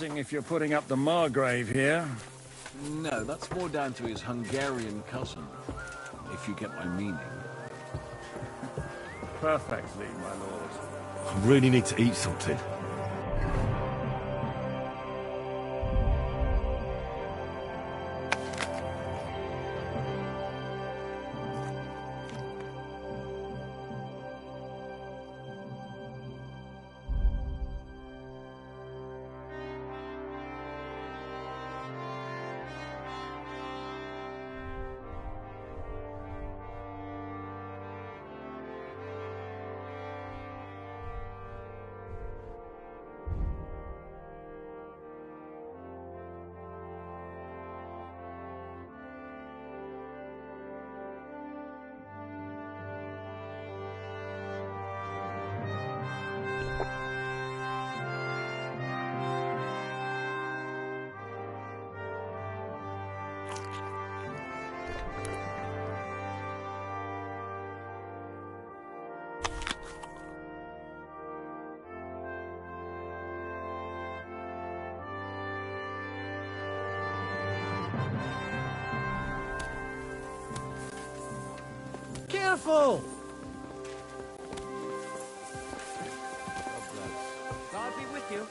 If you're putting up the Margrave here. No, that's more down to his Hungarian cousin, if you get my meaning. Perfectly, my lord. I really need to eat something. Careful! God be with you.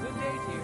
Good day to you.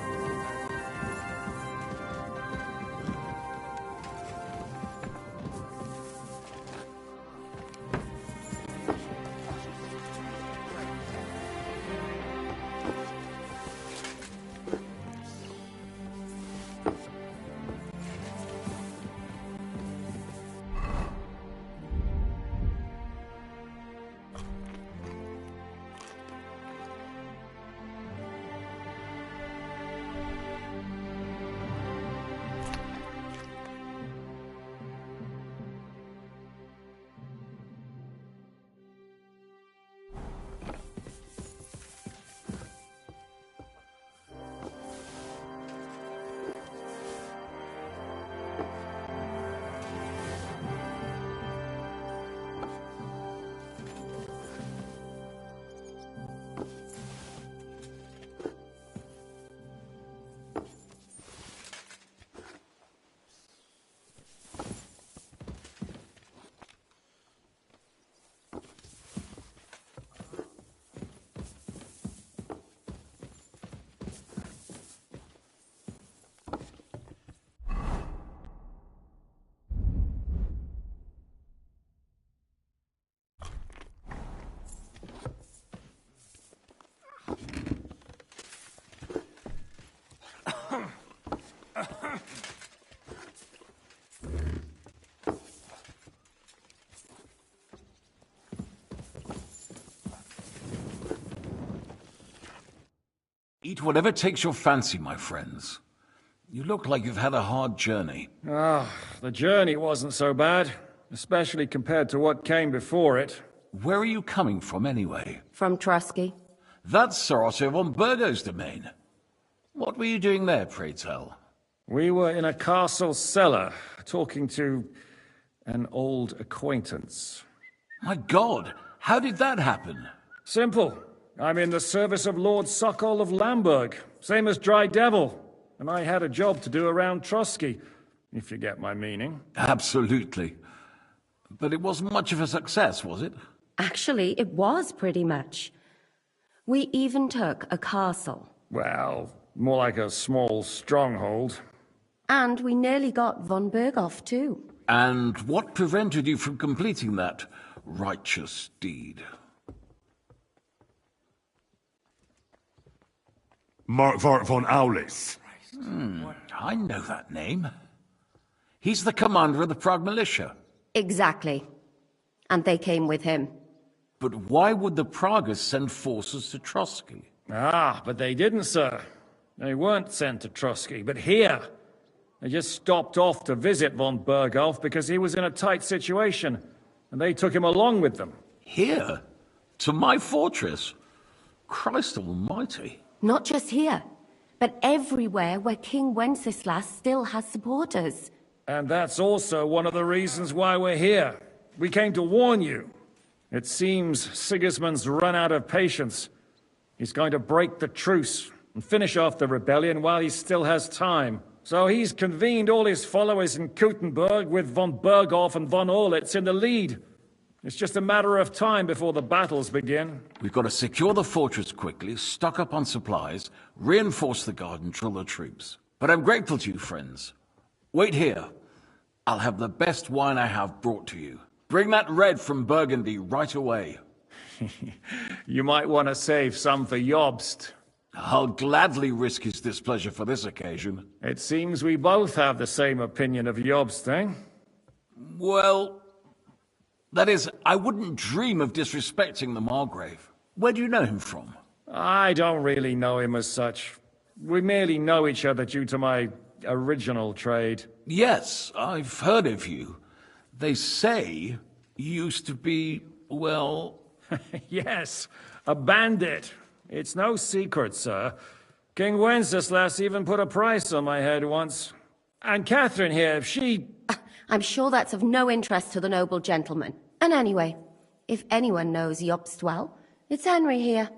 Eat whatever takes your fancy, my friends. You look like you've had a hard journey. The journey wasn't so bad, especially compared to what came before it. Where are you coming from, anyway? From Trusky. That's Sir Otto von Burgo's domain. What were you doing there, pray tell? We were in a castle cellar, talking to an old acquaintance. My God, how did that happen? Simple. I'm in the service of Lord Sokol of Lamberg, same as Dry Devil, and I had a job to do around Trusky, if you get my meaning. Absolutely. But it wasn't much of a success, was it? Actually, it was pretty much. We even took a castle. Well, more like a small stronghold. And we nearly got von Berghoff, too. And what prevented you from completing that righteous deed? Markvart von Aulis. I know that name. He's the commander of the Prague militia. Exactly. And they came with him. But why would the Praguers send forces to Trusky? But they didn't, sir. They weren't sent to Trusky, but here. They just stopped off to visit von Berghoff because he was in a tight situation, and they took him along with them. Here? To my fortress? Christ almighty. Not just here, but everywhere where King Wenceslas still has supporters. And that's also one of the reasons why we're here. We came to warn you. It seems Sigismund's run out of patience. He's going to break the truce and finish off the rebellion while he still has time. So he's convened all his followers in Kuttenberg with von Berghoff and von Orlitz in the lead. It's just a matter of time before the battles begin. We've got to secure the fortress quickly, stock up on supplies, reinforce the guard and drill the troops. But I'm grateful to you, friends. Wait here. I'll have the best wine I have brought to you. Bring that red from Burgundy right away. You might want to save some for Jobst. I'll gladly risk his displeasure for this occasion. It seems we both have the same opinion of Jobst, eh? Well, that is, I wouldn't dream of disrespecting the Margrave. Where do you know him from? I don't really know him as such. We merely know each other due to my original trade. Yes, I've heard of you. They say you used to be, well... Yes, a bandit. It's no secret, sir. King Wenceslas even put a price on my head once. And Catherine here, she... I'm sure that's of no interest to the noble gentleman. And anyway, if anyone knows Jobst well, it's Henry here.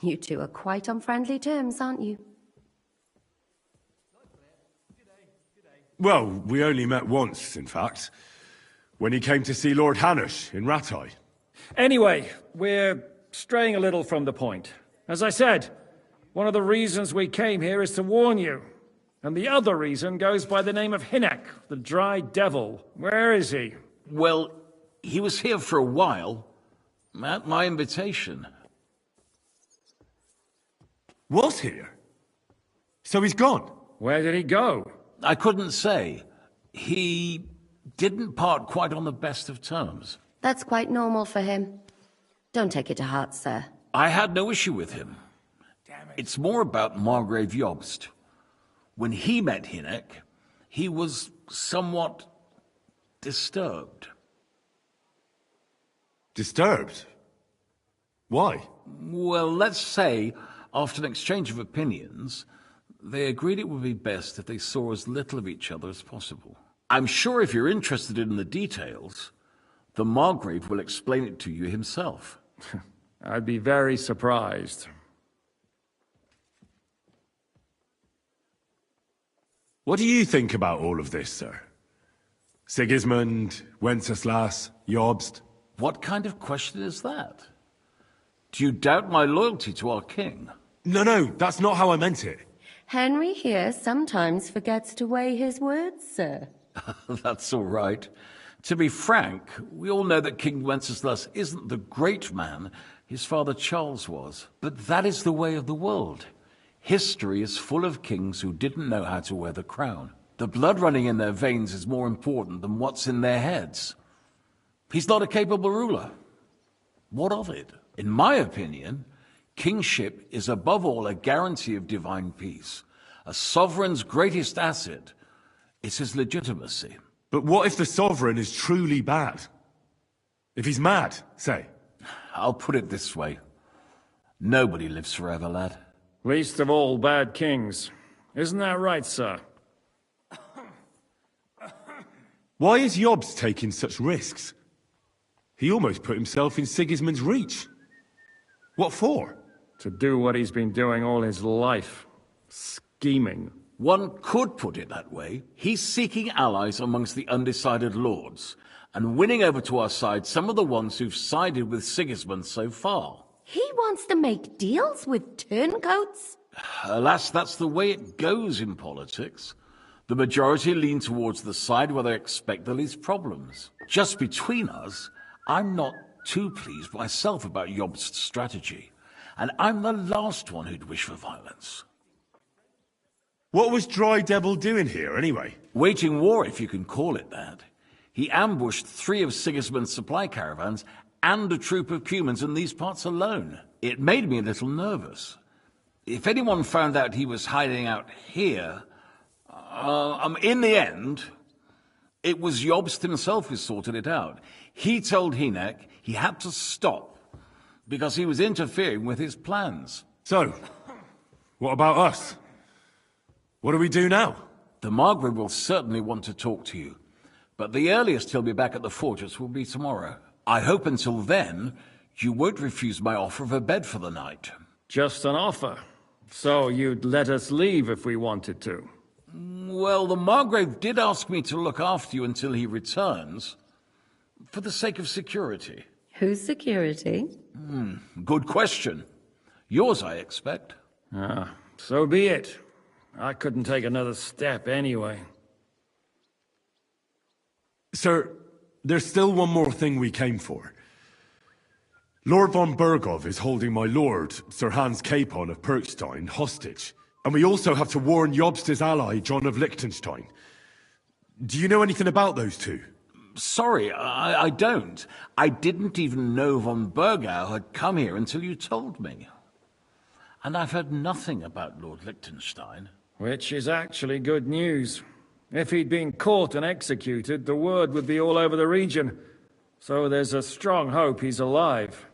You two are quite on friendly terms, aren't you? Well, we only met once, in fact. When he came to see Lord Hanush in Rattay. Anyway, we're straying a little from the point. As I said, one of the reasons we came here is to warn you. And the other reason goes by the name of Hinek, the Dry Devil. Where is he? Well, he was here for a while, at my invitation. Was here? So he's gone? Where did he go? I couldn't say. He didn't part quite on the best of terms. That's quite normal for him. Don't take it to heart, sir. I had no issue with him. It's more about Margrave Jobst. When he met Hinek, he was somewhat disturbed. Disturbed? Why? Well, let's say, after an exchange of opinions, they agreed it would be best if they saw as little of each other as possible. I'm sure if you're interested in the details, the Margrave will explain it to you himself. I'd be very surprised. What do you think about all of this, sir? Sigismund, Wenceslas, Jobst? What kind of question is that? Do you doubt my loyalty to our king? No, that's not how I meant it. Henry here sometimes forgets to weigh his words, sir. That's all right. To be frank, we all know that King Wenceslas isn't the great man his father Charles was. But that is the way of the world. History is full of kings who didn't know how to wear the crown. The blood running in their veins is more important than what's in their heads. He's not a capable ruler. What of it? In my opinion, kingship is above all a guarantee of divine peace. A sovereign's greatest asset is his legitimacy. But what if the sovereign is truly bad? If he's mad, say? I'll put it this way. Nobody lives forever, lad. Least of all bad kings. Isn't that right, sir? Why is Jobst taking such risks? He almost put himself in Sigismund's reach. What for? To do what he's been doing all his life. Scheming. One could put it that way. He's seeking allies amongst the undecided lords, and winning over to our side some of the ones who've sided with Sigismund so far. He wants to make deals with turncoats? Alas, that's the way it goes in politics. The majority lean towards the side where they expect the least problems. Just between us, I'm not too pleased myself about Jobst's strategy, and I'm the last one who'd wish for violence. What was Dry Devil doing here, anyway? Waging war, if you can call it that. He ambushed 3 of Sigismund's supply caravans and a troop of Cumans in these parts alone. It made me a little nervous. If anyone found out he was hiding out here, in the end, it was Jobst himself who sorted it out. He told Hinek he had to stop, because he was interfering with his plans. So, what about us? What do we do now? The Margrave will certainly want to talk to you, but the earliest he'll be back at the fortress will be tomorrow. I hope until then, you won't refuse my offer of a bed for the night. Just an offer. So you'd let us leave if we wanted to? Well, the Margrave did ask me to look after you until he returns, for the sake of security. Whose security? Good question. Yours, I expect. So be it. I couldn't take another step anyway. Sir, there's still one more thing we came for. Lord von Bergov is holding my lord, Sir Hans Capon of Perkstein, hostage. And we also have to warn Jobst's ally, John of Liechtenstein. Do you know anything about those two? Sorry, I don't. I didn't even know von Bergau had come here until you told me. And I've heard nothing about Lord Liechtenstein. Which is actually good news. If he'd been caught and executed, the word would be all over the region. So there's a strong hope he's alive.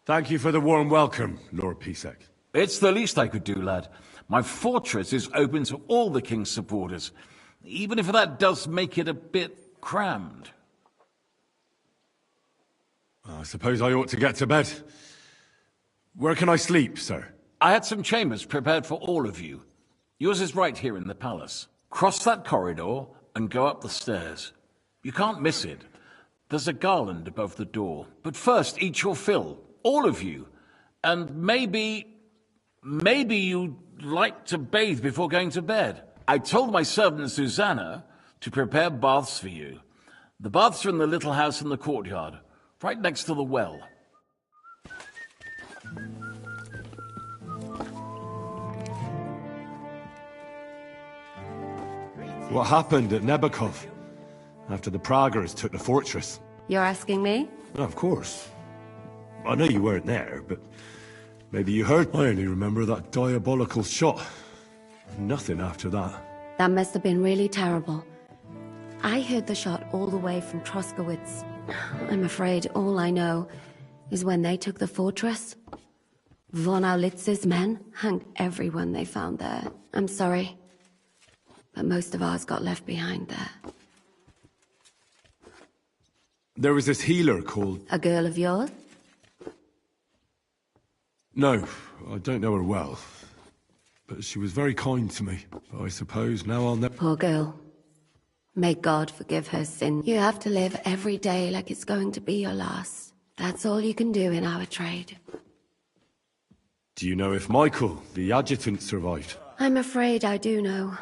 Thank you for the warm welcome, Lord Pisek. It's the least I could do, lad. My fortress is open to all the king's supporters, even if that does make it a bit crammed. I suppose I ought to get to bed. Where can I sleep, sir? I had some chambers prepared for all of you. Yours is right here in the palace. Cross that corridor and go up the stairs. You can't miss it. There's a garland above the door. But first, eat your fill. All of you. And maybe you'd like to bathe before going to bed. I told my servant Susanna to prepare baths for you. The baths are in the little house in the courtyard, right next to the well. What happened at Nebakov after the Praguers took the fortress? You're asking me? Of course. I know you weren't there, but maybe you heard. I only remember that diabolical shot. Nothing after that. That must have been really terrible. I heard the shot all the way from Troskowitz. I'm afraid all I know is when they took the fortress, von Aulitz's men hanged everyone they found there. I'm sorry, but most of ours got left behind there. There was this healer called... A girl of yours? No, I don't know her well. But she was very kind to me. But I suppose now I'll never... Poor girl. May God forgive her sin. You have to live every day like it's going to be your last. That's all you can do in our trade. Do you know if Michael, the adjutant, survived? I'm afraid I do know.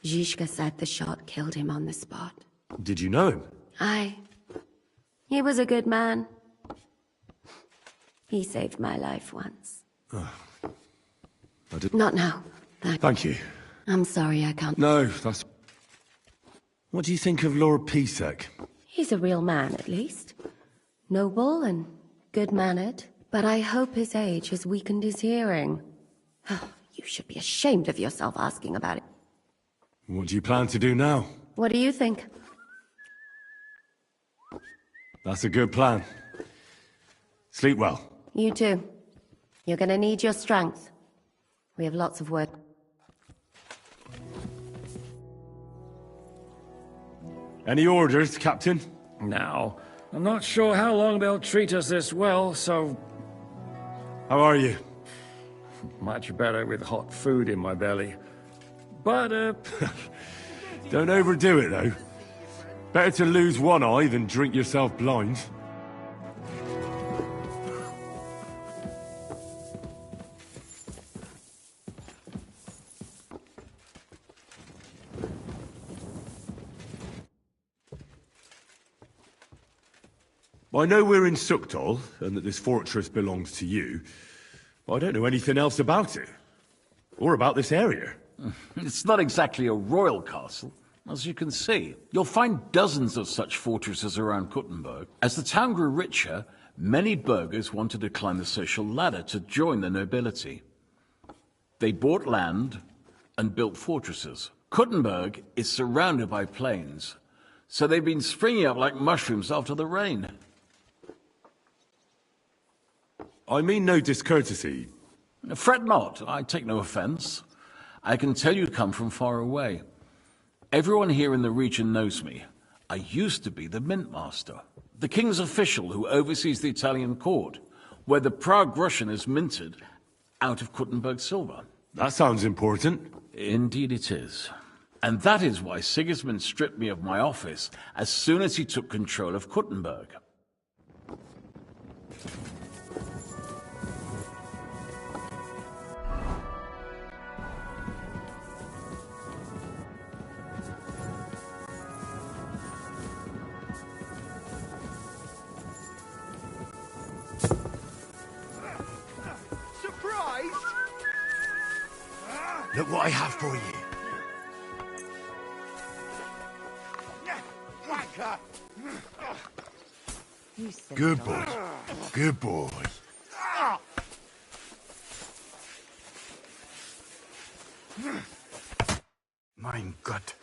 Zhishka said the shot killed him on the spot. Did you know him? Aye. He was a good man. He saved my life once. I did... Not now. Thank you. I'm sorry I can't. No, that's... What do you think of Lord Pisek? He's a real man, at least. Noble and good-mannered. But I hope his age has weakened his hearing. You should be ashamed of yourself asking about it. What do you plan to do now? What do you think? That's a good plan. Sleep well. You too. You're gonna need your strength. We have lots of work. Any orders, Captain? Now, I'm not sure how long they'll treat us this well, so... How are you? Much better with hot food in my belly. But, Don't overdo it, though. Better to lose one eye than drink yourself blind. I know we're in Sukdal, and that this fortress belongs to you, but I don't know anything else about it. Or about this area. It's not exactly a royal castle, as you can see. You'll find dozens of such fortresses around Kuttenberg. As the town grew richer, many burghers wanted to climb the social ladder to join the nobility. They bought land and built fortresses. Kuttenberg is surrounded by plains, so they've been springing up like mushrooms after the rain. I mean no discourtesy. Fret not, I take no offence. I can tell you come from far away. Everyone here in the region knows me. I used to be the mint master, the king's official who oversees the Italian court, where the Prague Russian is minted out of Kuttenberg silver. That sounds important. Indeed it is. And that is why Sigismund stripped me of my office as soon as he took control of Kuttenberg. Look what I have for you. Good boy. Good boy. Mein Gott.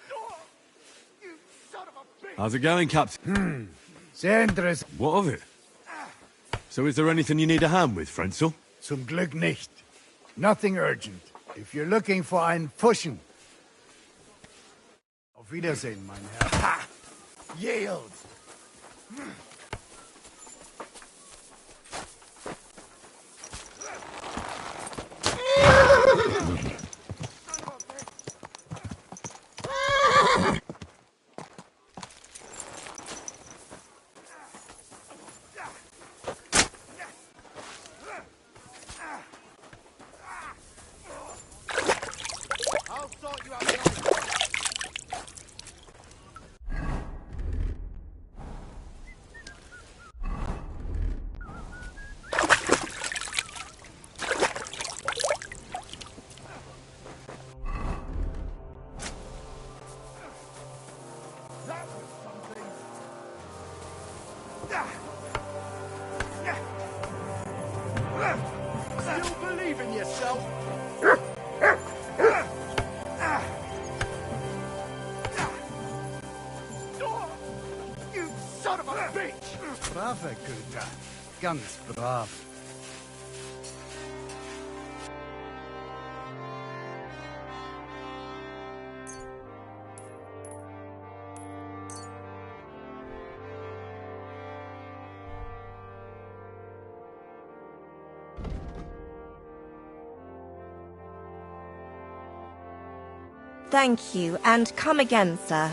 How's it going, Captain? Sehr interessant. What of it? So is there anything you need a hand with, Frenzel? Zum Glück nicht. Nothing urgent. If you're looking for einen Pfuschen. Auf Wiedersehen, mein Herr. Ha! Yield! Still believe in yourself? You son of a bitch! Brave Güter. Ganz brav. Thank you, and come again, sir.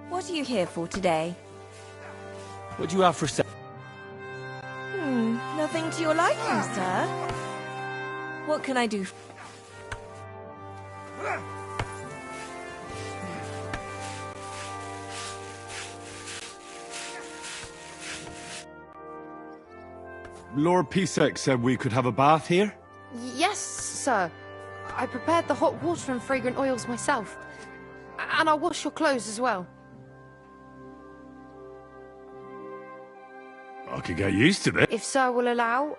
What are you here for today? What do you have for sale? Nothing to your liking, sir. What can I do? Lord Pisek said we could have a bath here? Yes, sir. I prepared the hot water and fragrant oils myself. And I'll wash your clothes as well. I could get used to this. If sir will allow.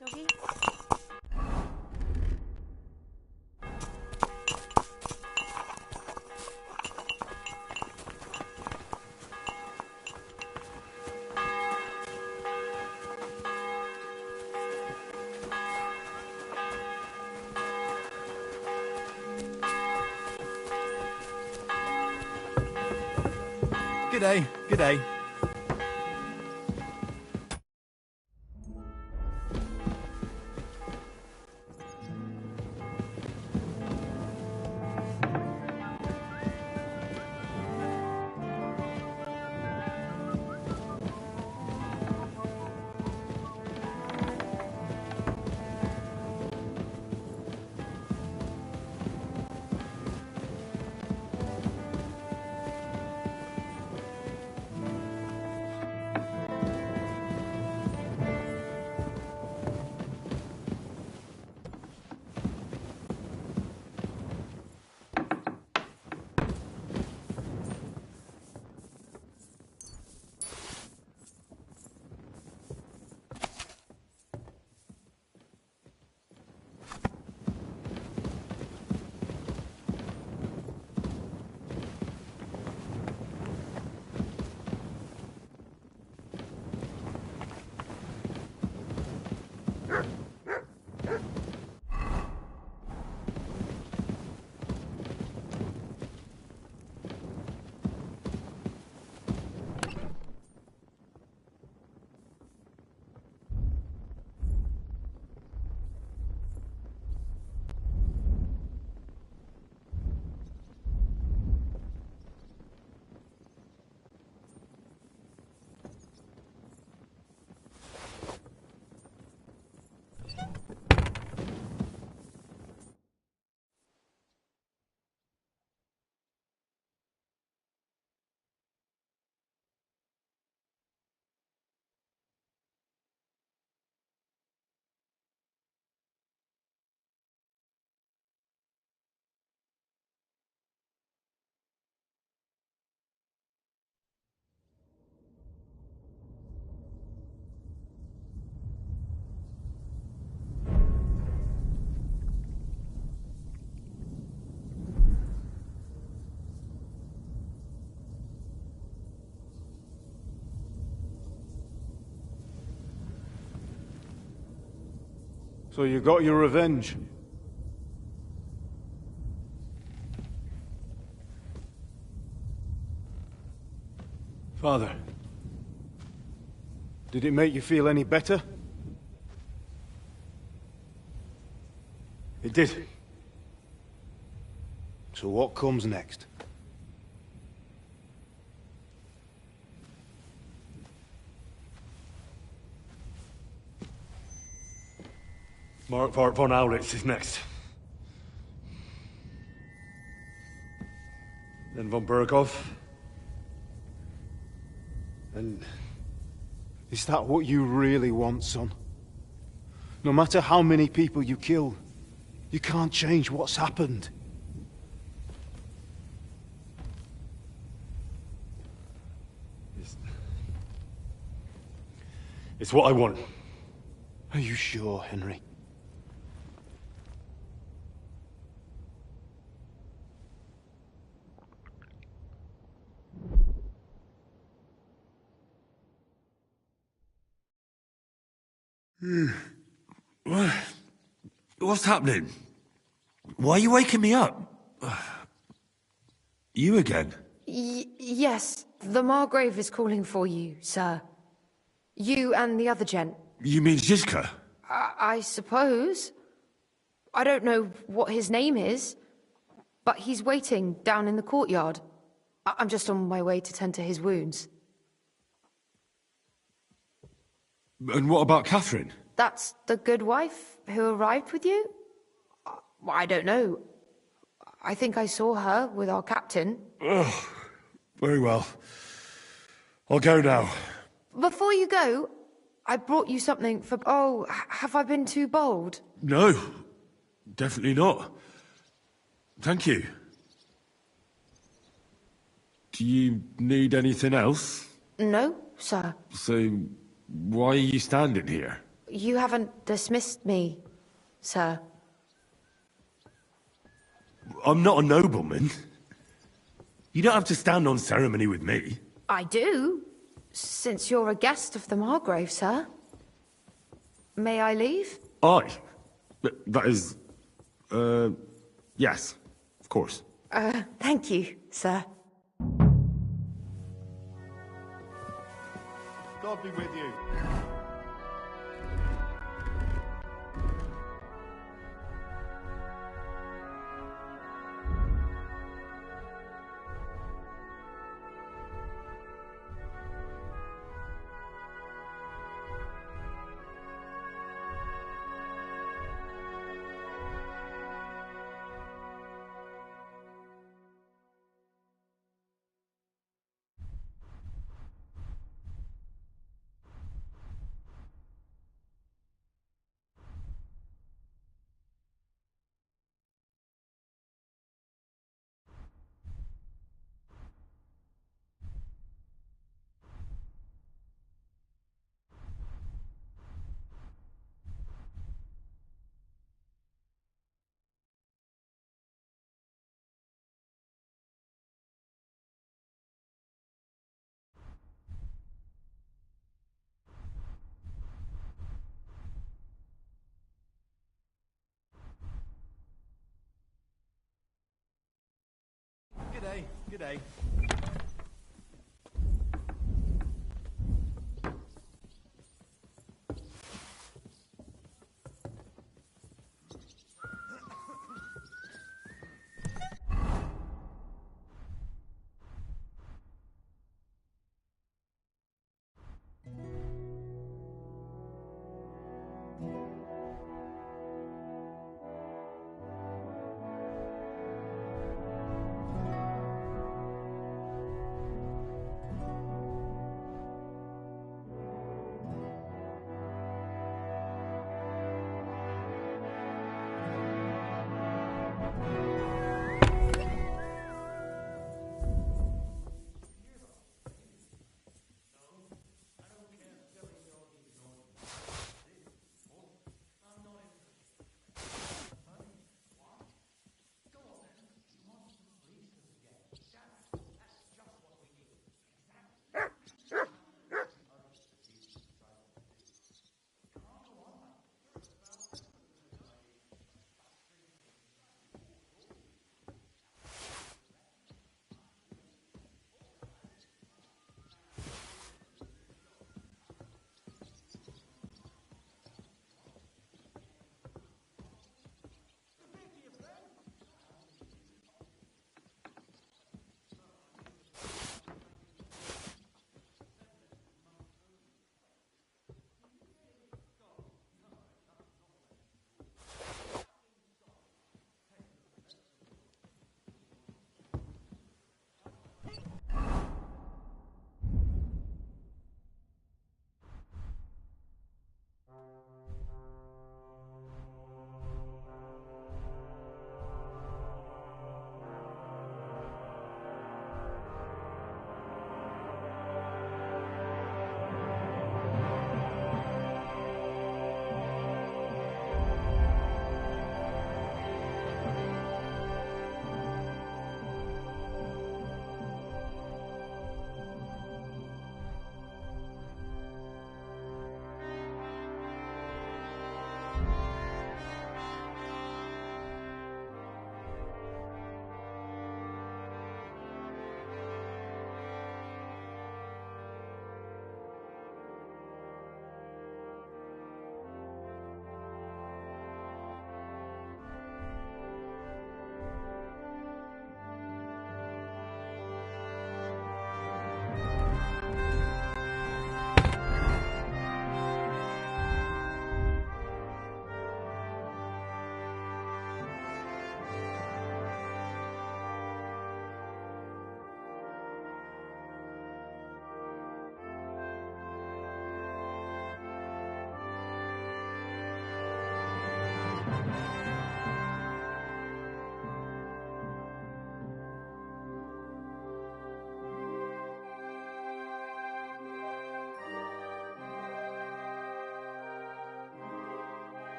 Doggy? G'day, g'day. So you got your revenge? Father, did it make you feel any better? It did. So what comes next? Mark von Aulitz is next. Then von Berghoff. And is that what you really want, son? No matter how many people you kill, you can't change what's happened. It's what I want. Are you sure, Henry? What's happening? Why are you waking me up? You again? Yes, the Margrave is calling for you, sir. You and the other gent. You mean Zizka? I suppose. I don't know what his name is, but he's waiting down in the courtyard. I'm just on my way to tend to his wounds. And what about Catherine? That's the good wife who arrived with you? I don't know. I think I saw her with our captain. Oh, very well. I'll go now. Before you go, I brought you something for... Oh, have I been too bold? No, definitely not. Thank you. Do you need anything else? No, sir. So, why are you standing here? You haven't dismissed me, sir. I'm not a nobleman. You don't have to stand on ceremony with me. I do, since you're a guest of the Margrave, sir. May I leave? I? That is... yes, of course. Thank you, sir. God be with you. G'day, g'day.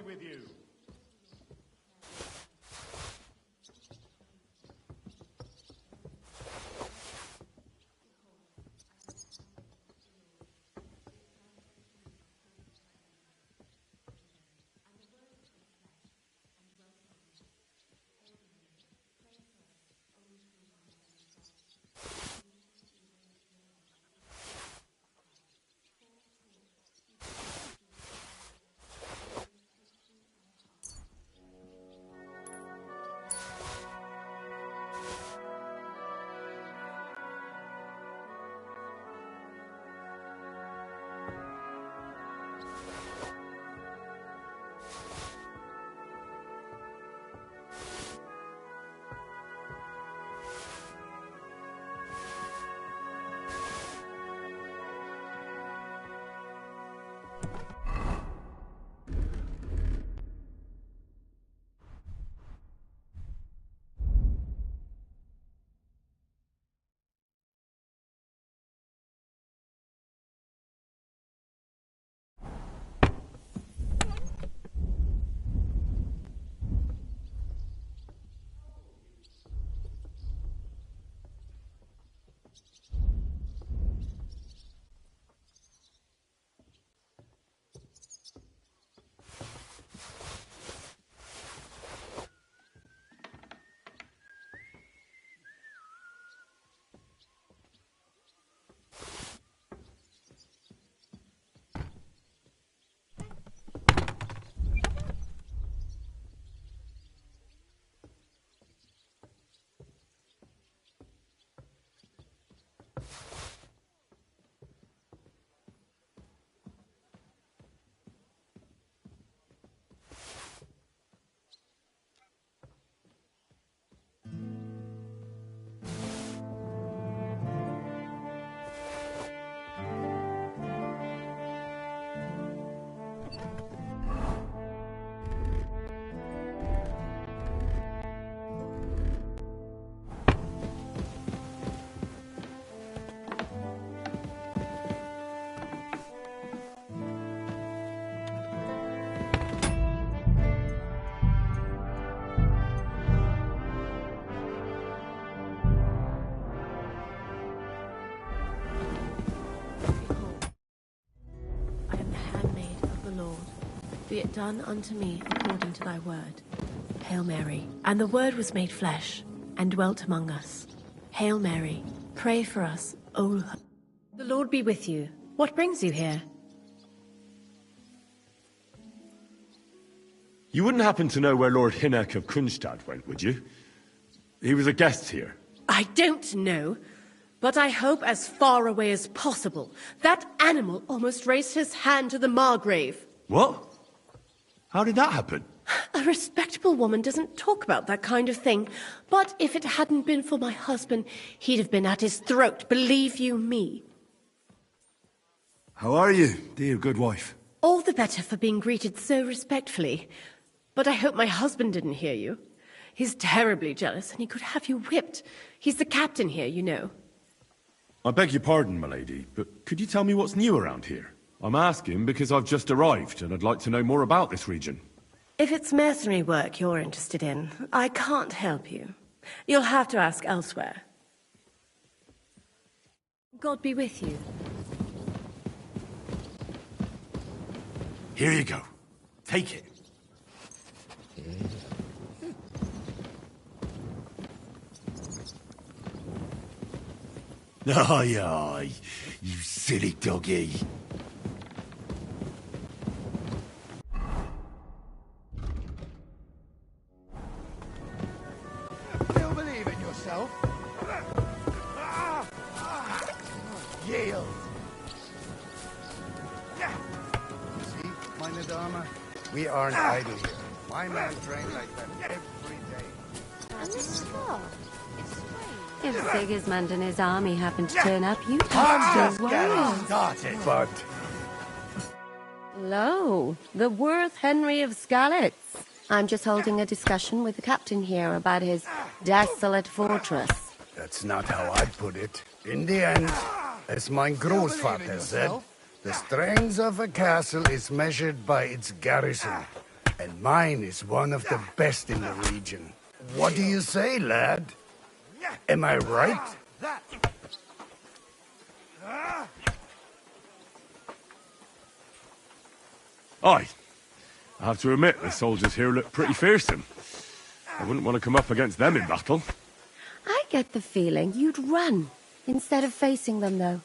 with you. Be it done unto me according to thy word. Hail Mary. And the word was made flesh, and dwelt among us. Hail Mary, pray for us, O... The Lord be with you. What brings you here? You wouldn't happen to know where Lord Hinnek of Kunstad went, would you? He was a guest here. I don't know, but I hope as far away as possible. That animal almost raised his hand to the Margrave. What? How did that happen? A respectable woman doesn't talk about that kind of thing. But if it hadn't been for my husband, he'd have been at his throat, believe you me. How are you, dear good wife? All the better for being greeted so respectfully. But I hope my husband didn't hear you. He's terribly jealous, and he could have you whipped. He's the captain here, you know. I beg your pardon, milady, but could you tell me what's new around here? I'm asking because I've just arrived, and I'd like to know more about this region. If it's mercenary work you're interested in, I can't help you. You'll have to ask elsewhere. God be with you. Here you go. Take it. Aye, aye, you silly doggy. Still believe in yourself? Yield. See, my Nadama? We aren't idle here. My man trained like that every day. And this scar? It's strange. If Sigismund and his army happen to turn up, you'd have to worry. Started, but Hello, the worth Henry of Skalitz. I'm just holding a discussion with the captain here about his desolate fortress. that's not how I'd put it. In the end, as my Großvater said, the strength of a castle is measured by its garrison. And mine is one of the best in the region. What do you say, lad? Am I right? Aye. I have to admit, the soldiers here look pretty fearsome. I wouldn't want to come up against them in battle. I get the feeling you'd run instead of facing them, though.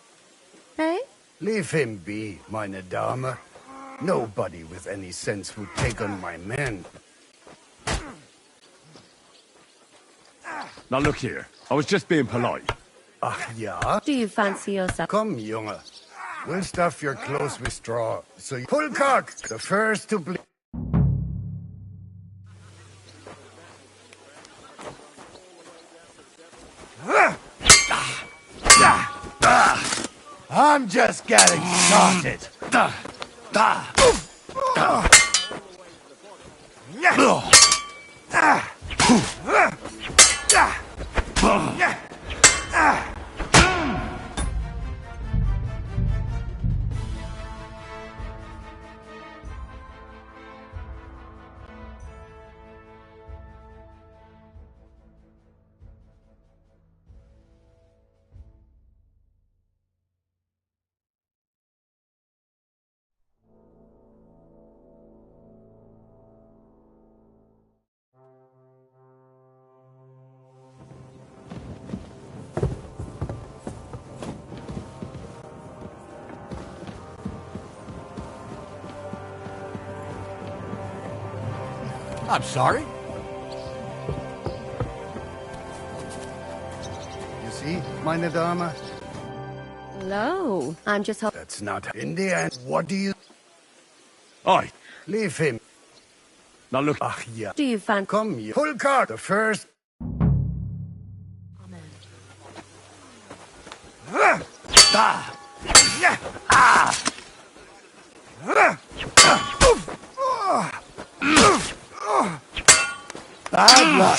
Eh? Leave him be, meine Dame. Nobody with any sense would take on my men. Now look here, I was just being polite. Ach ja? Do you fancy yourself? Come, Junge. We'll stuff your clothes with straw. So you pull cock, the first to bleed. I'm just getting started. I'm sorry? You see, meine Dame? No, I'm just hoping. That's not in the end. What do you... Aye. Leave him. Now look... Ach ja. Do you fancy? Come, you pull cock, the first... Bad luck.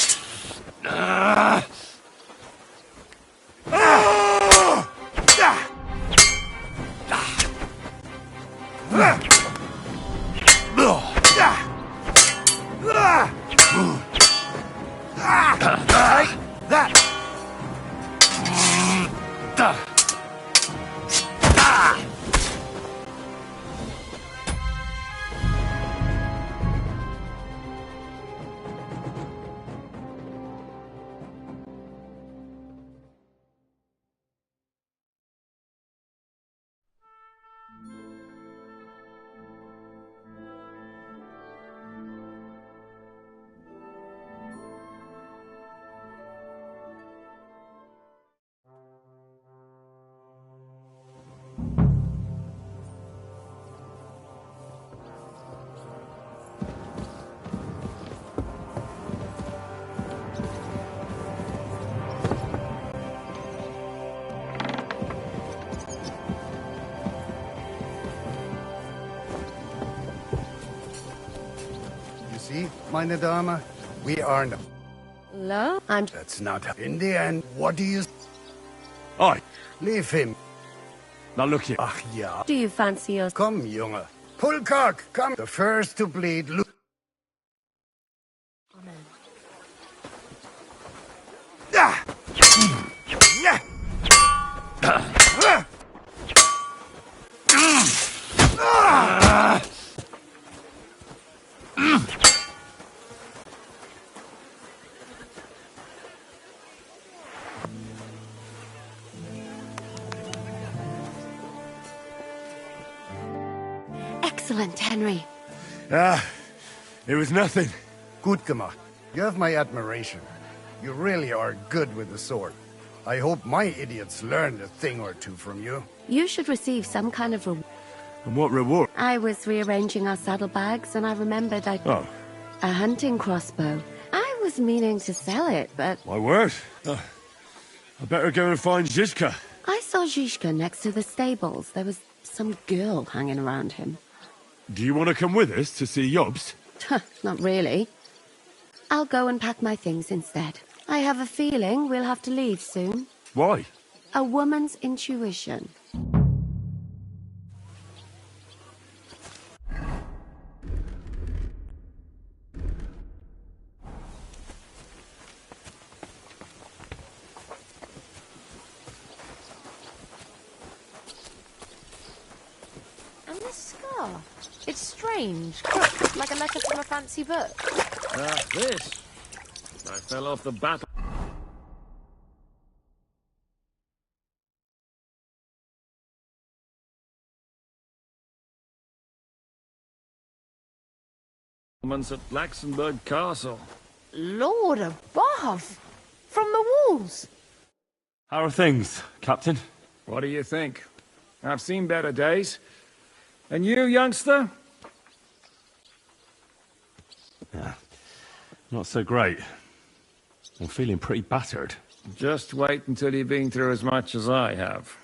See, meine Dame? We are no... No, I'm... That's not... In the end, what do you... Aye. Leave him. Now look here. Ach ja. Do you fancy yourself? Come, Junge. Pull cock, come. The first to bleed, look. Excellent, Henry. It was nothing. Gut gemacht. You have my admiration. You really are good with the sword. I hope my idiots learned a thing or two from you. You should receive some kind of reward. And what reward? I was rearranging our saddlebags and I remembered I'd... Oh. A hunting crossbow. I was meaning to sell it, but... My word. I better go and find Zizka. I saw Zizka next to the stables. There was some girl hanging around him. Do you want to come with us to see Yobs? Not really. I'll go and pack my things instead. I have a feeling we'll have to leave soon. Why? A woman's intuition. It's strange, like a letter from a fancy book. This. I fell off the battle. At Laxenburg Castle. Lord above! From the walls! How are things, Captain? What do you think? I've seen better days. And you, youngster? Yeah, not so great. I'm feeling pretty battered. Just wait until you've been through as much as I have.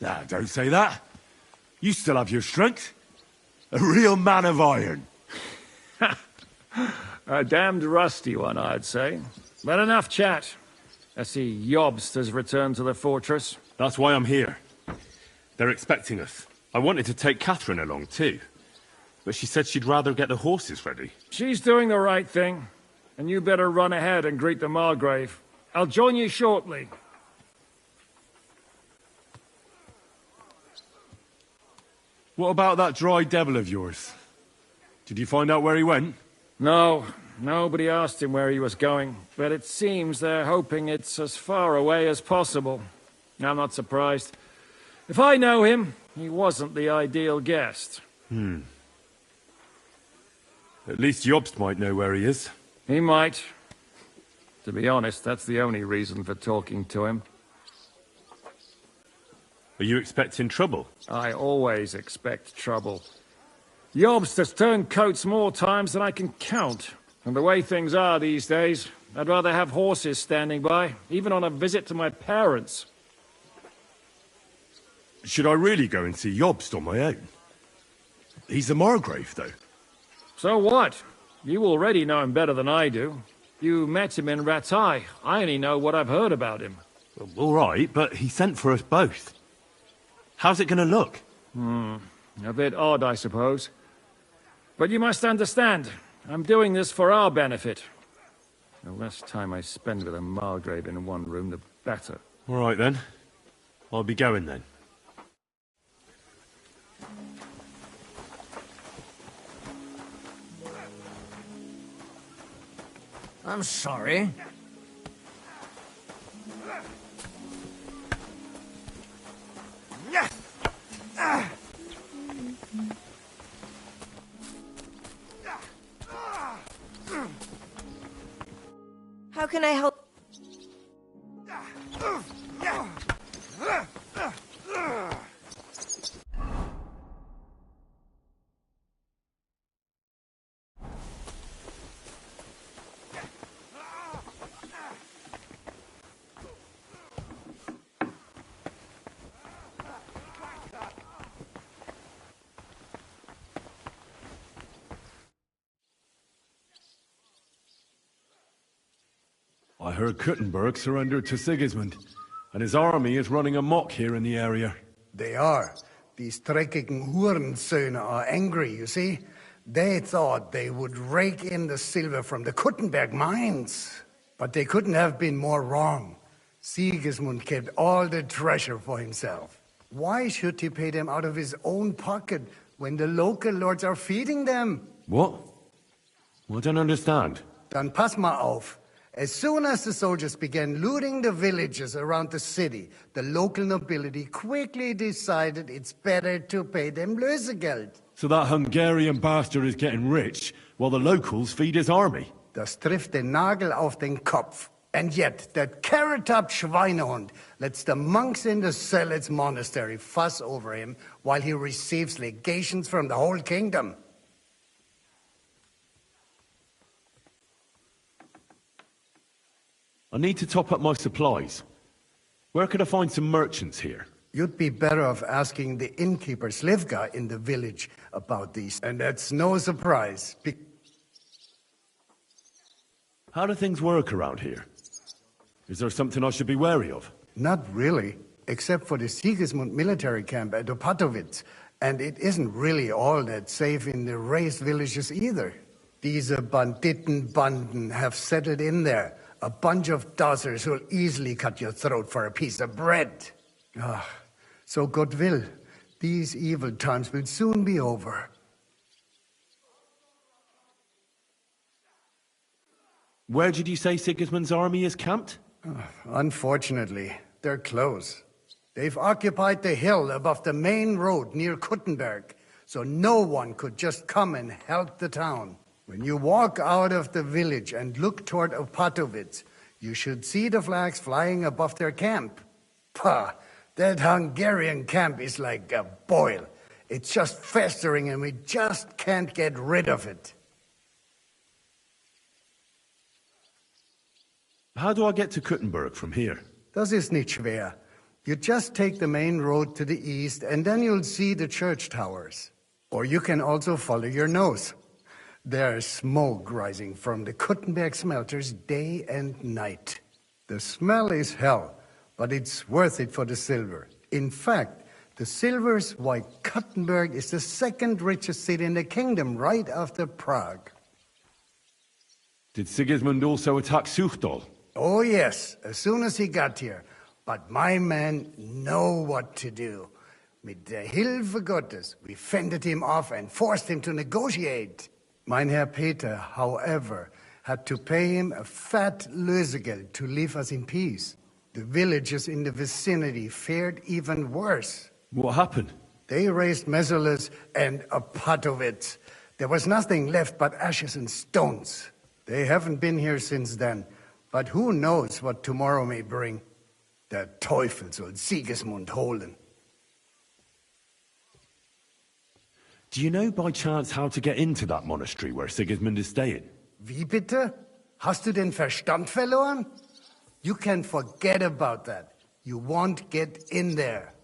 Ah, don't say that. You still have your strength. A real man of iron. A damned rusty one, I'd say. But enough chat. I see Jobst has returned to the fortress. That's why I'm here. They're expecting us. I wanted to take Catherine along too, but she said she'd rather get the horses ready. She's doing the right thing, and you better run ahead and greet the Margrave. I'll join you shortly. What about that dry devil of yours? Did you find out where he went? No, nobody asked him where he was going, but it seems they're hoping it's as far away as possible. I'm not surprised. If I know him, he wasn't the ideal guest. At least Jobst might know where he is. He might. To be honest, that's the only reason for talking to him. Are you expecting trouble? I always expect trouble. Jobst has turned coats more times than I can count. And the way things are these days, I'd rather have horses standing by, even on a visit to my parents. Should I really go and see Jobst on my own? He's the Margrave, though. So what? You already know him better than I do. You met him in Rattay. I only know what I've heard about him. Well, all right, but he sent for us both. How's it going to look? A bit odd, I suppose. But you must understand, I'm doing this for our benefit. The less time I spend with a Margrave in one room, the better. All right, then. I'll be going, then. I'm sorry. How can I help? I heard Kuttenberg surrendered to Sigismund, and his army is running amok here in the area. They are. These dreckigen Hurensöhne are angry, you see. They thought they would rake in the silver from the Kuttenberg mines. But they couldn't have been more wrong. Sigismund kept all the treasure for himself. Why should he pay them out of his own pocket when the local lords are feeding them? What? I don't understand. Dann pass mal auf. As soon as the soldiers began looting the villages around the city, the local nobility quickly decided it's better to pay them Lösegeld. So that Hungarian bastard is getting rich, while the locals feed his army? Das trifft den Nagel auf den Kopf. And yet, that carrot-top Schweinehund lets the monks in the Zealots monastery fuss over him while he receives legations from the whole kingdom. I need to top up my supplies. Where could I find some merchants here? You'd be better off asking the innkeeper Slivka in the village about these. And that's no surprise. How do things work around here? Is there something I should be wary of? Not really, except for the Sigismund military camp at Opatowitz. And it isn't really all that safe in the raised villages either. These Banditenbanden have settled in there. A bunch of dozzers who'll easily cut your throat for a piece of bread. So God will. These evil times will soon be over. Where did you say Sigismund's army is camped? Unfortunately, they're close. They've occupied the hill above the main road near Kuttenberg, so no one could just come and help the town. When you walk out of the village and look toward Opatowitz, you should see the flags flying above their camp. Pah! That Hungarian camp is like a boil. It's just festering and we just can't get rid of it. How do I get to Kuttenberg from here? Das ist nicht schwer. You just take the main road to the east and then you'll see the church towers. Or you can also follow your nose. There's smoke rising from the Kuttenberg smelters day and night. The smell is hell, but it's worth it for the silver. In fact, the silver's why Kuttenberg is the second richest city in the kingdom, right after Prague. Did Sigismund also attack Suchdol? Oh yes, as soon as he got here. But my men know what to do. Mit der Hilfe Gottes, we fended him off and forced him to negotiate. Mein Herr Peter, however, had to pay him a fat Lösegeld to leave us in peace. The villagers in the vicinity fared even worse. What happened? They razed Mesolis and Opatowitz. There was nothing left but ashes and stones. They haven't been here since then, but who knows what tomorrow may bring. Der Teufel soll Sigismund holen. Do you know by chance how to get into that monastery where Sigismund is staying? Wie bitte? Hast du den Verstand verloren? You can forget about that. You won't get in there.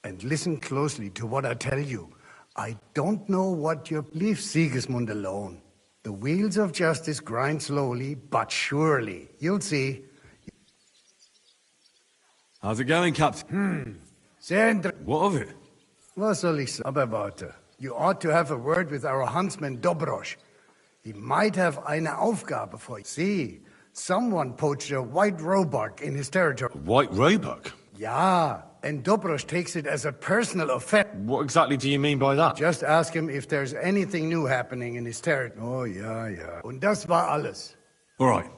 And listen closely to what I tell you. I don't know what you... Leave Sigismund alone. The wheels of justice grind slowly, but surely. You'll see. How's it going, Captain? Sehr What of it? Was soll ich sagen? Aber warte. You ought to have a word with our huntsman Dobrosch. He might have eine Aufgabe for you. See, someone poached a white roebuck in his territory. White roebuck? Yeah, and Dobrosch takes it as a personal offense. What exactly do you mean by that? Just ask him if there's anything new happening in his territory. Oh, ja. Und das war alles. All right.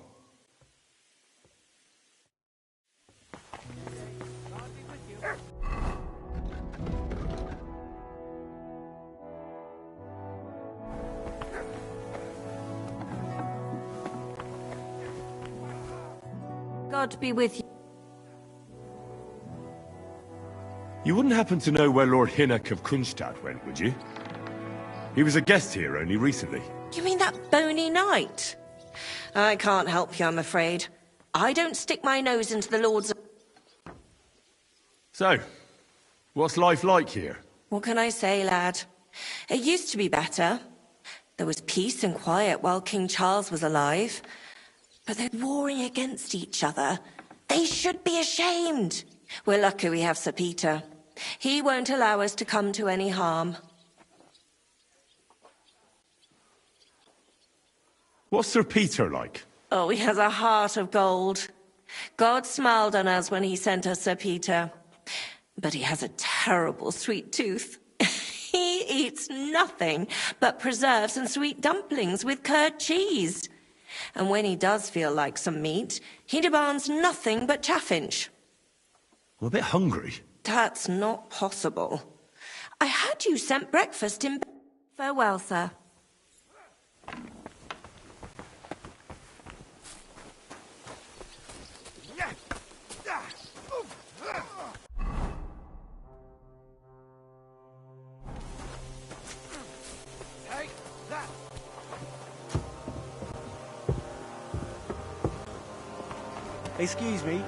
God be with you. You wouldn't happen to know where Lord Hinnock of Kunstad went, would you? He was a guest here only recently. You mean that bony knight? I can't help you, I'm afraid. I don't stick my nose into the Lord's... So, what's life like here? What can I say, lad? It used to be better. There was peace and quiet while King Charles was alive. But they're warring against each other. They should be ashamed. We're lucky we have Sir Peter. He won't allow us to come to any harm. What's Sir Peter like? Oh, he has a heart of gold. God smiled on us when he sent us Sir Peter. But he has a terrible sweet tooth. He eats nothing but preserves and sweet dumplings with curd cheese. And when he does feel like some meat, he demands nothing but chaffinch. I'm a bit hungry. That's not possible. I had you sent breakfast in bed. Farewell, sir. Excuse me.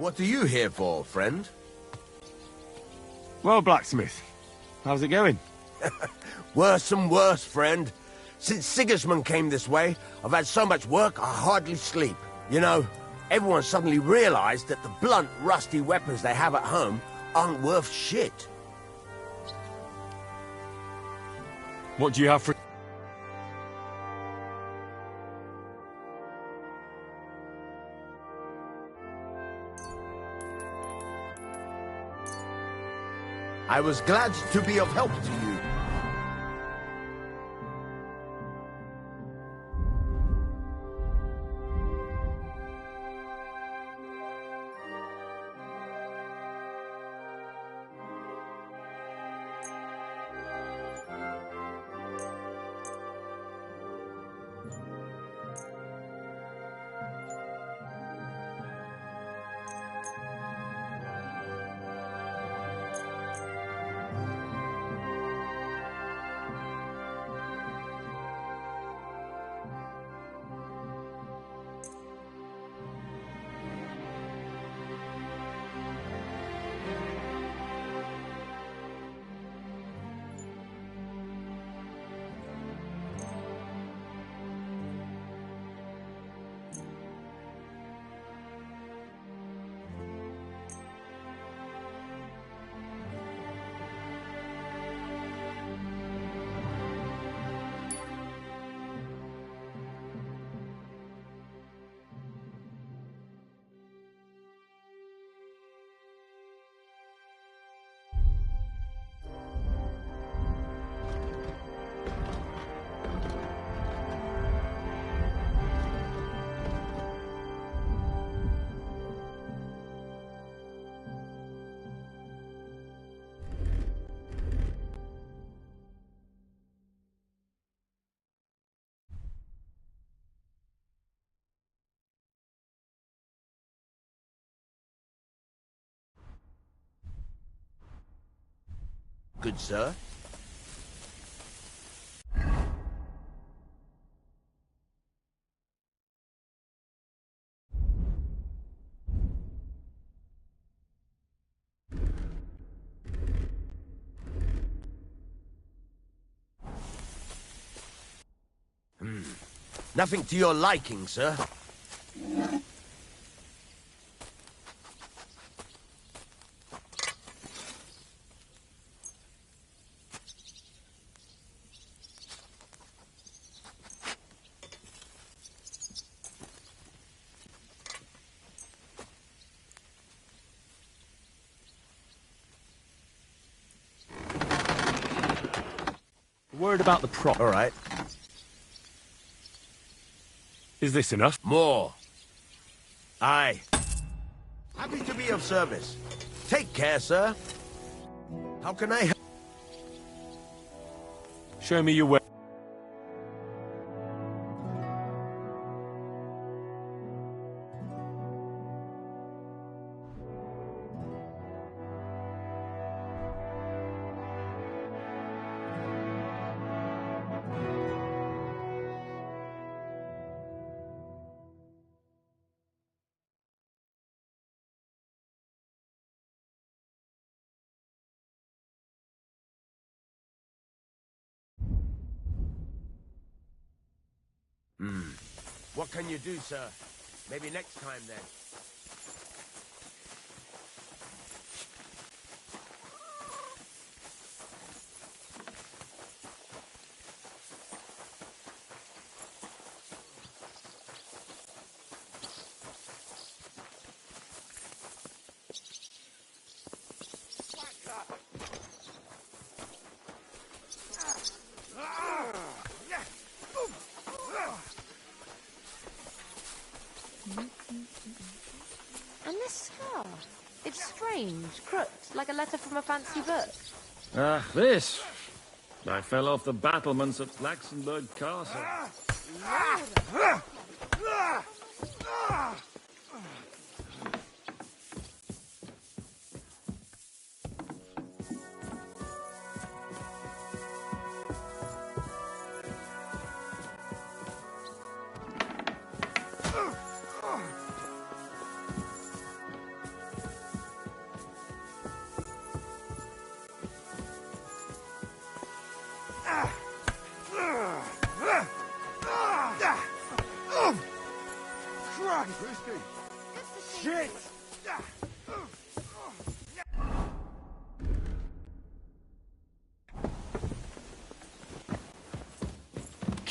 What are you here for, friend? Well, blacksmith, how's it going? Worse and worse, friend. Since Sigismund came this way, I've had so much work I hardly sleep. You know, everyone suddenly realized that the blunt, rusty weapons they have at home aren't worth shit. What do you have for... I was glad to be of help to you. Good sir. Nothing to your liking, sir. Word about the prop. All right. Is this enough? More. Aye. Happy to be of service. Take care, sir. How can I help? Show me your way. What can you do, sir? Maybe next time, then. And this scar? It's strange, crooked, like a letter from a fancy book. Ah, this. I fell off the battlements at Laxenberg Castle.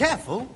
Careful.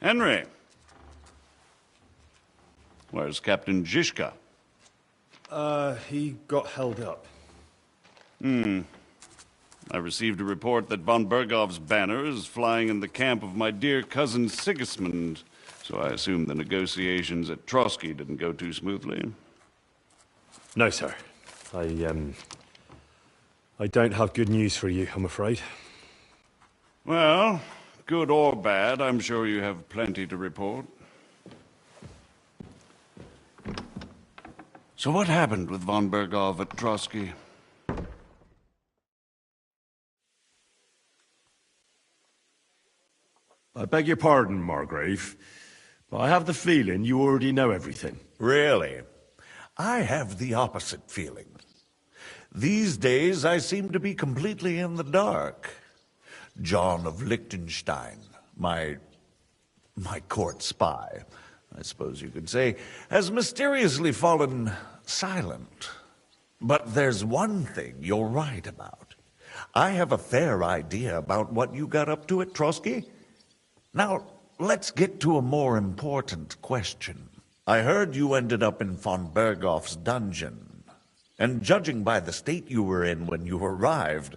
Henry. Where's Captain Zizka? He got held up. I received a report that von Bergov's banner is flying in the camp of my dear cousin Sigismund, so I assume the negotiations at Trotsky didn't go too smoothly. No, sir. I don't have good news for you, I'm afraid. Well, good or bad, I'm sure you have plenty to report. So what happened with von Bergov at Trotsky? I beg your pardon, Margrave, but I have the feeling you already know everything. Really? I have the opposite feeling. These days, I seem to be completely in the dark. John of Liechtenstein, my court spy, I suppose you could say, has mysteriously fallen silent. But there's one thing you're right about. I have a fair idea about what you got up to at Trotsky. Now, let's get to a more important question. I heard you ended up in von Bergov's dungeon, and judging by the state you were in when you arrived,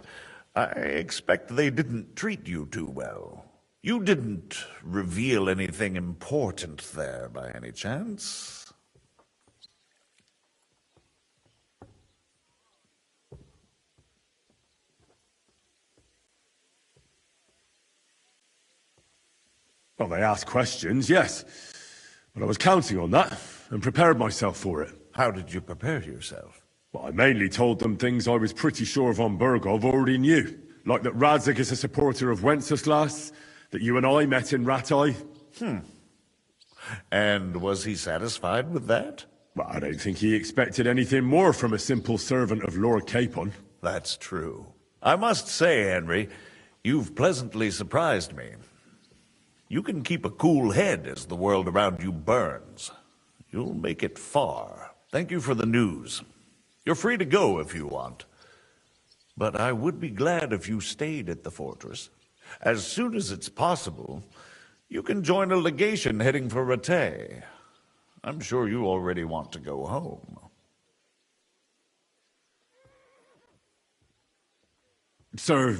I expect they didn't treat you too well. You didn't reveal anything important there by any chance? Well, they asked questions, yes. But I was counting on that, and prepared myself for it. How did you prepare yourself? Well, I mainly told them things I was pretty sure von Bergov already knew. Like that Radzig is a supporter of Wenceslas, that you and I met in Ratai. And was he satisfied with that? Well, I don't think he expected anything more from a simple servant of Lord Capon. That's true. I must say, Henry, you've pleasantly surprised me. You can keep a cool head as the world around you burns. You'll make it far. Thank you for the news. You're free to go if you want. But I would be glad if you stayed at the fortress. As soon as it's possible, you can join a legation heading for Rattay. I'm sure you already want to go home. Sir,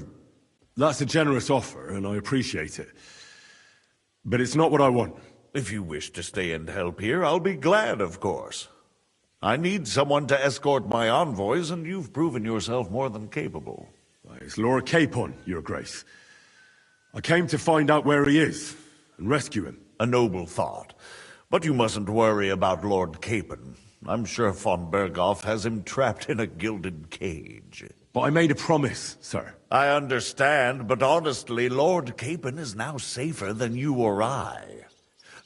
that's a generous offer, and I appreciate it. But it's not what I want. If you wish to stay and help here, I'll be glad, of course. I need someone to escort my envoys, and you've proven yourself more than capable. It's Lord Capon, Your Grace. I came to find out where he is and rescue him. A noble thought. But you mustn't worry about Lord Capon. I'm sure von Berghoff has him trapped in a gilded cage. But I made a promise, sir. I understand, but honestly, Lord Capon is now safer than you or I.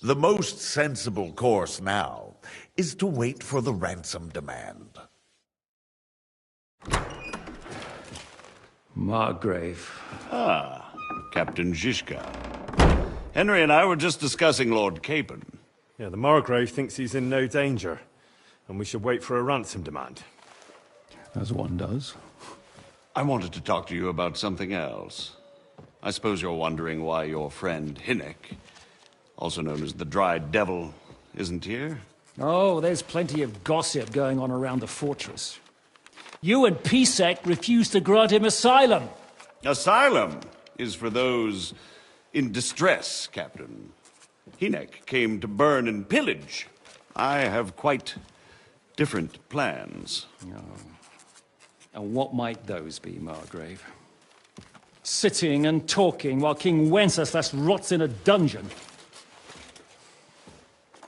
The most sensible course now is to wait for the ransom demand. Margrave. Ah, Captain Zizka. Henry and I were just discussing Lord Capon. Yeah, the Margrave thinks he's in no danger, and we should wait for a ransom demand. As one does. I wanted to talk to you about something else. I suppose you're wondering why your friend Hinnek, also known as the Dried Devil, isn't here? Oh, there's plenty of gossip going on around the fortress. You and Pisek refused to grant him asylum. Asylum is for those in distress, Captain. Hinnek came to burn and pillage. I have quite different plans. Oh. And what might those be, Margrave? Sitting and talking while King Wenceslas rots in a dungeon.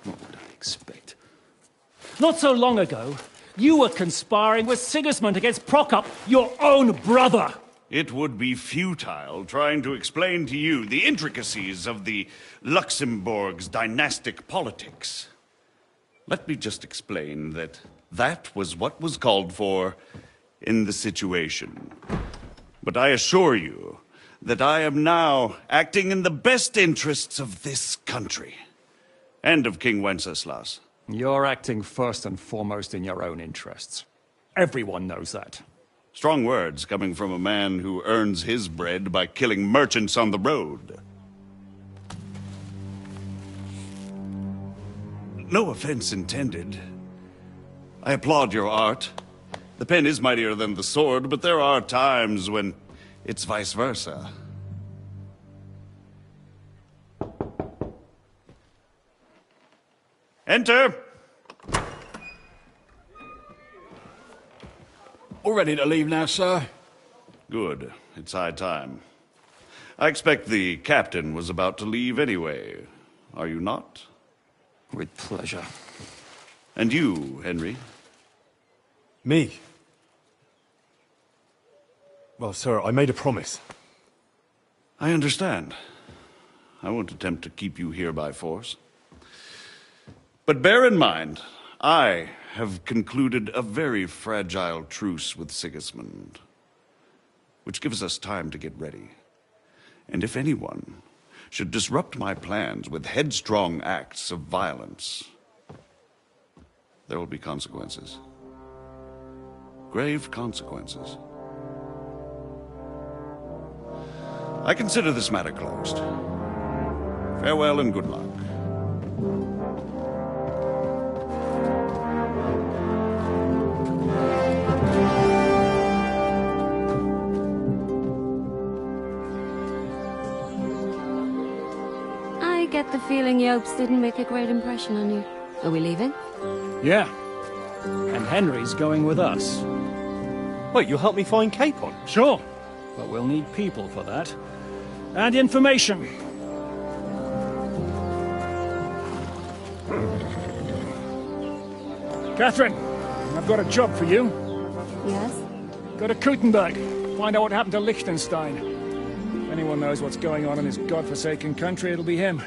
What would I expect? Not so long ago, you were conspiring with Sigismund against Prokop, your own brother. It would be futile trying to explain to you the intricacies of the Luxembourg's dynastic politics. Let me just explain that that was what was called for in the situation. But I assure you that I am now acting in the best interests of this country and of King Wenceslas. You're acting first and foremost in your own interests. Everyone knows that. Strong words coming from a man who earns his bread by killing merchants on the road. No offense intended. I applaud your art. The pen is mightier than the sword, but there are times when it's vice versa. Enter! All ready to leave now, sir? Good. It's high time. I expect the captain was about to leave anyway. Are you not? With pleasure. And you, Henry? Me? Well, sir, I made a promise. I understand. I won't attempt to keep you here by force. But bear in mind, I have concluded a very fragile truce with Sigismund, which gives us time to get ready. And if anyone should disrupt my plans with headstrong acts of violence, there will be consequences. Grave consequences. I consider this matter closed. Farewell and good luck. I get the feeling Yopes didn't make a great impression on you. Are we leaving? Yeah. And Henry's going with us. Wait, you'll help me find Capon? Sure. But we'll need people for that. And information. Catherine, I've got a job for you. Yes? Go to Kuttenberg. Find out what happened to Liechtenstein. If anyone knows what's going on in this godforsaken country, it'll be him.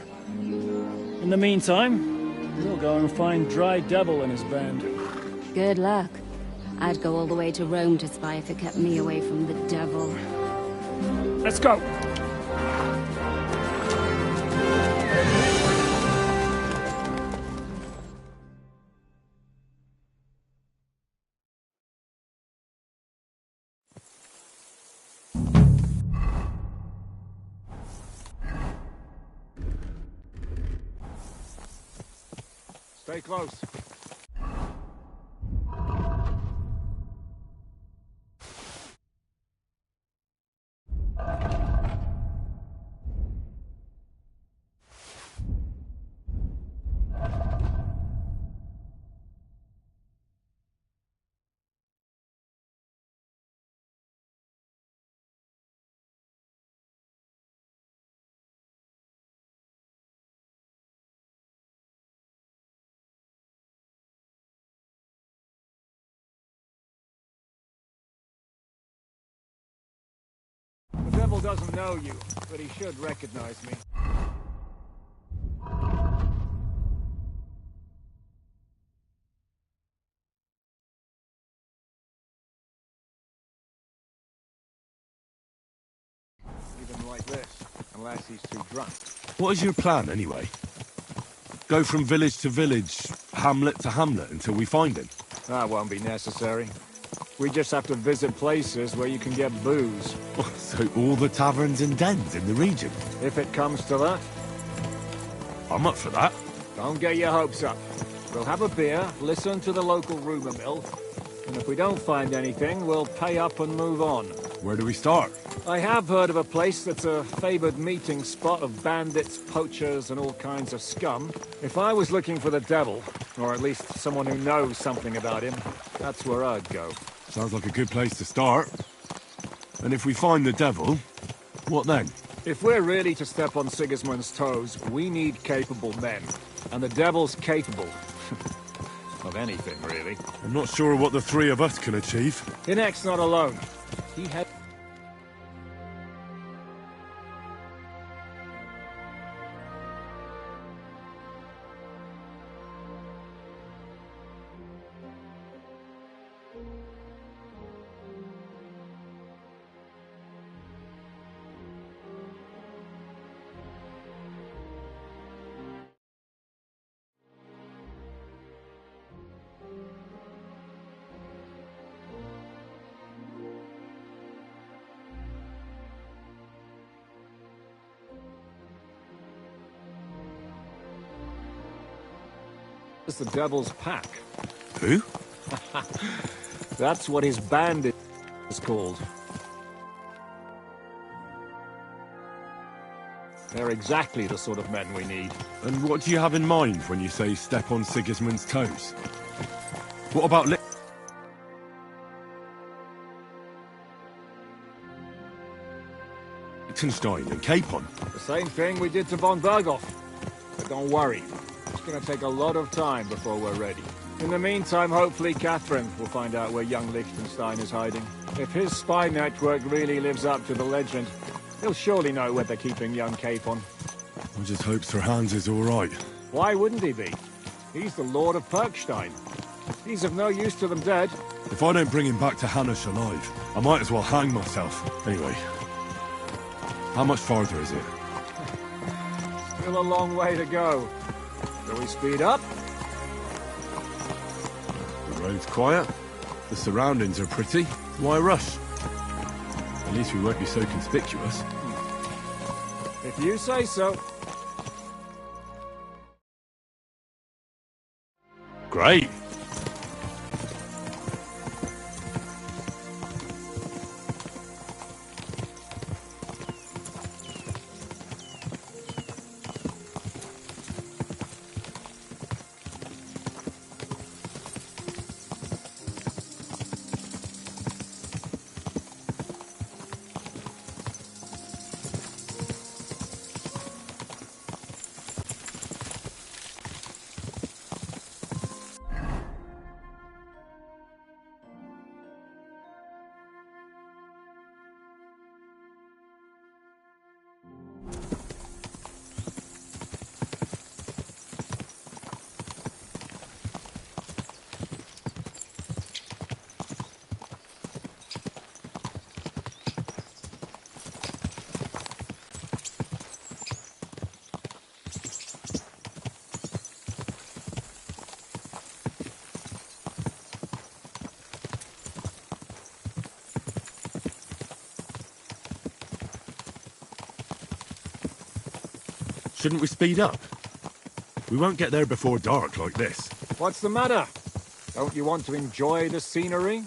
In the meantime, we'll go and find Dry Devil and his band. Good luck. I'd go all the way to Rome to spy if it kept me away from the devil. Let's go! Stay close. devil doesn't know you, but he should recognize me. Even like this, unless he's too drunk. What is your plan, anyway? Go from village to village, hamlet to hamlet, until we find him? That won't be necessary. We just have to visit places where you can get booze. So all the taverns and dens in the region? If it comes to that. I'm up for that. Don't get your hopes up. We'll have a beer, listen to the local rumour mill, and if we don't find anything, we'll pay up and move on. Where do we start? I have heard of a place that's a favoured meeting spot of bandits, poachers, and all kinds of scum. If I was looking for the devil, or at least someone who knows something about him, that's where I'd go. Sounds like a good place to start. And if we find the devil, what then? If we're really to step on Sigismund's toes, we need capable men. And the devil's capable. Of anything, really. I'm not sure what the three of us can achieve. Hinek's not alone. He had... It's the devil's pack. Who? That's what his band is called. They're exactly the sort of men we need. And what do you have in mind when you say step on Sigismund's toes? What about Liechtenstein and Capon? The same thing we did to von Berghoff. But don't worry. It's going to take a lot of time before we're ready. In the meantime, hopefully Catherine will find out where young Liechtenstein is hiding. If his spy network really lives up to the legend, he'll surely know where they're keeping young Capon. I just hope Sir Hans is all right. Why wouldn't he be? He's the Lord of Perkstein. He's of no use to them dead. If I don't bring him back to Hanush alive, I might as well hang myself. Anyway, how much farther is it? Still a long way to go. Shall we speed up? The road's quiet. The surroundings are pretty. Why rush? At least we won't be so conspicuous. If you say so. Great. Shouldn't we speed up? We won't get there before dark like this. What's the matter? Don't you want to enjoy the scenery?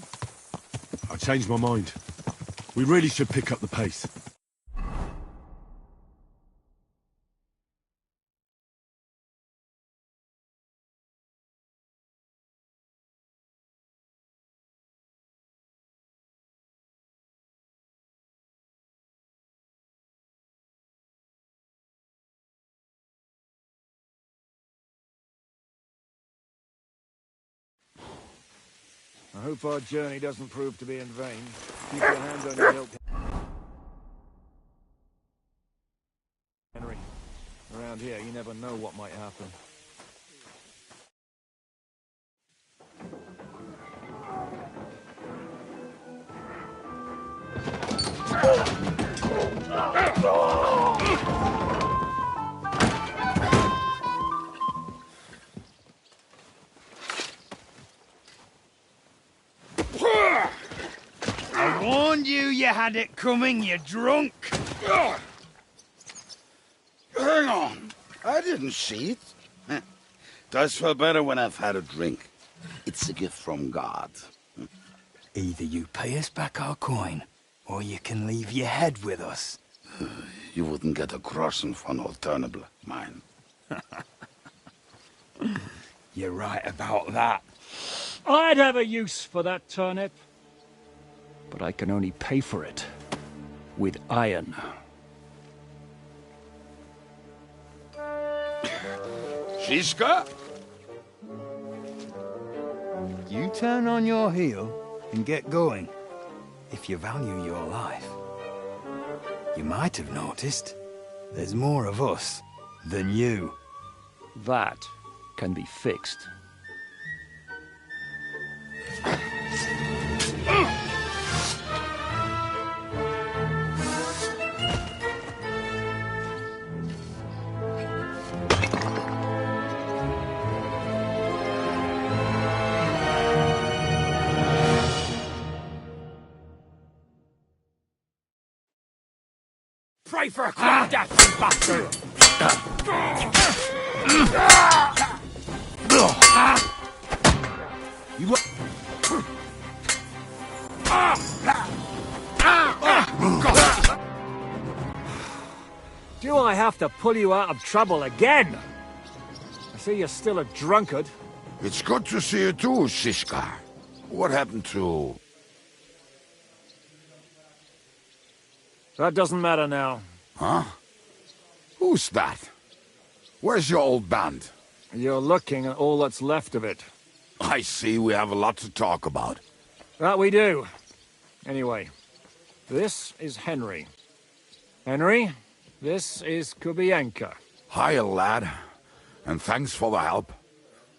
I changed my mind. We really should pick up the pace. I hope our journey doesn't prove to be in vain. Keep your hand on your hilt. around here, you never know what might happen. I warned you had it coming, you drunk. Hang on. I didn't see it. Does feel better when I've had a drink. It's a gift from God. Either you pay us back our coin, or you can leave your head with us. You wouldn't get a crossing for an alternative, mine. You're right about that. I'd have a use for that turnip. But I can only pay for it with iron. Shiska? You turn on your heel and get going. If you value your life. You might have noticed there's more of us than you. That can be fixed. Pray for a quick death, you bastard! You Do I have to pull you out of trouble again? I see you're still a drunkard. It's good to see you too, Shiska. What happened to... That doesn't matter now. Huh? Who's that? Where's your old band? You're looking at all that's left of it. I see we have a lot to talk about. That we do. Anyway, this is Henry. Henry, this is Kubienka. Hiya, lad. And thanks for the help.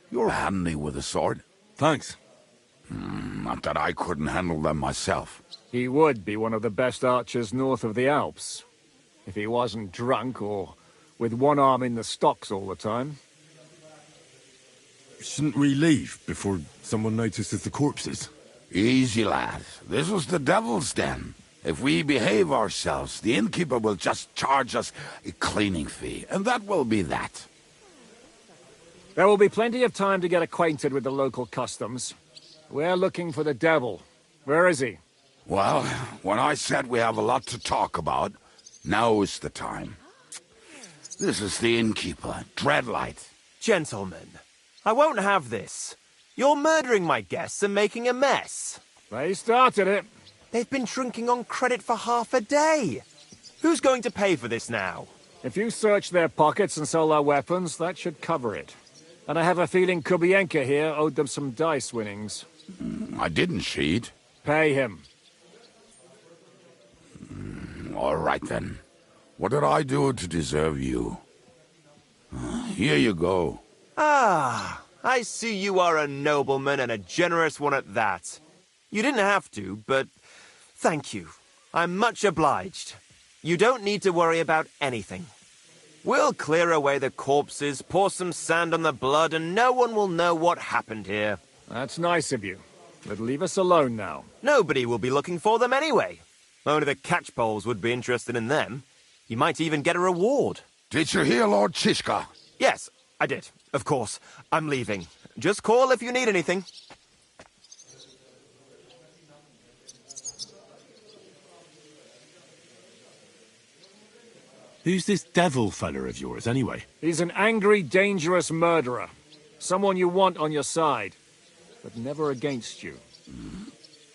You're handy with a sword. Thanks. Not that I couldn't handle them myself. He would be one of the best archers north of the Alps. If he wasn't drunk or with one arm in the stocks all the time. Shouldn't we leave before someone notices the corpses? Easy, lad. This was the devil's den. If we behave ourselves, the innkeeper will just charge us a cleaning fee, and that will be that. There will be plenty of time to get acquainted with the local customs. We're looking for the devil. Where is he? Well, when I said we have a lot to talk about, now is the time. This is the innkeeper, Dreadlight. Gentlemen, I won't have this. You're murdering my guests and making a mess. They started it. They've been drinking on credit for half a day. Who's going to pay for this now? If you search their pockets and sell their weapons, that should cover it. And I have a feeling Kubienka here owed them some dice winnings. I didn't cheat. Pay him. All right, then. What did I do to deserve you? Here you go. Ah, I see you are a nobleman and a generous one at that. You didn't have to, but thank you. I'm much obliged. You don't need to worry about anything. We'll clear away the corpses, pour some sand on the blood, and no one will know what happened here. That's nice of you. But leave us alone now. Nobody will be looking for them anyway. Only the catchpoles would be interested in them. You might even get a reward. Did you hear Lord Chishka? Yes, I did. Of course. I'm leaving. Just call if you need anything. Who's this devil fella of yours, anyway? He's an angry, dangerous murderer. Someone you want on your side, but never against you.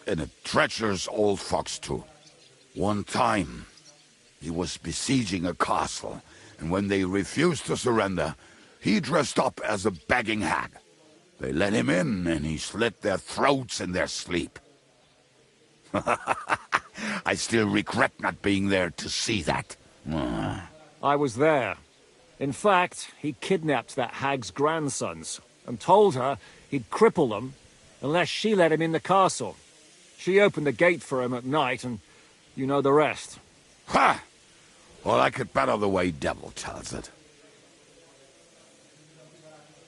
And a treacherous old fox, too. One time, he was besieging a castle, and when they refused to surrender, he dressed up as a begging hag. They let him in, and he slit their throats in their sleep. I still regret not being there to see that. I was there. In fact, he kidnapped that hag's grandsons and told her he'd cripple them unless she let him in the castle. She opened the gate for him at night, and you know the rest. Ha! Well, I could bet on the way Devil tells it.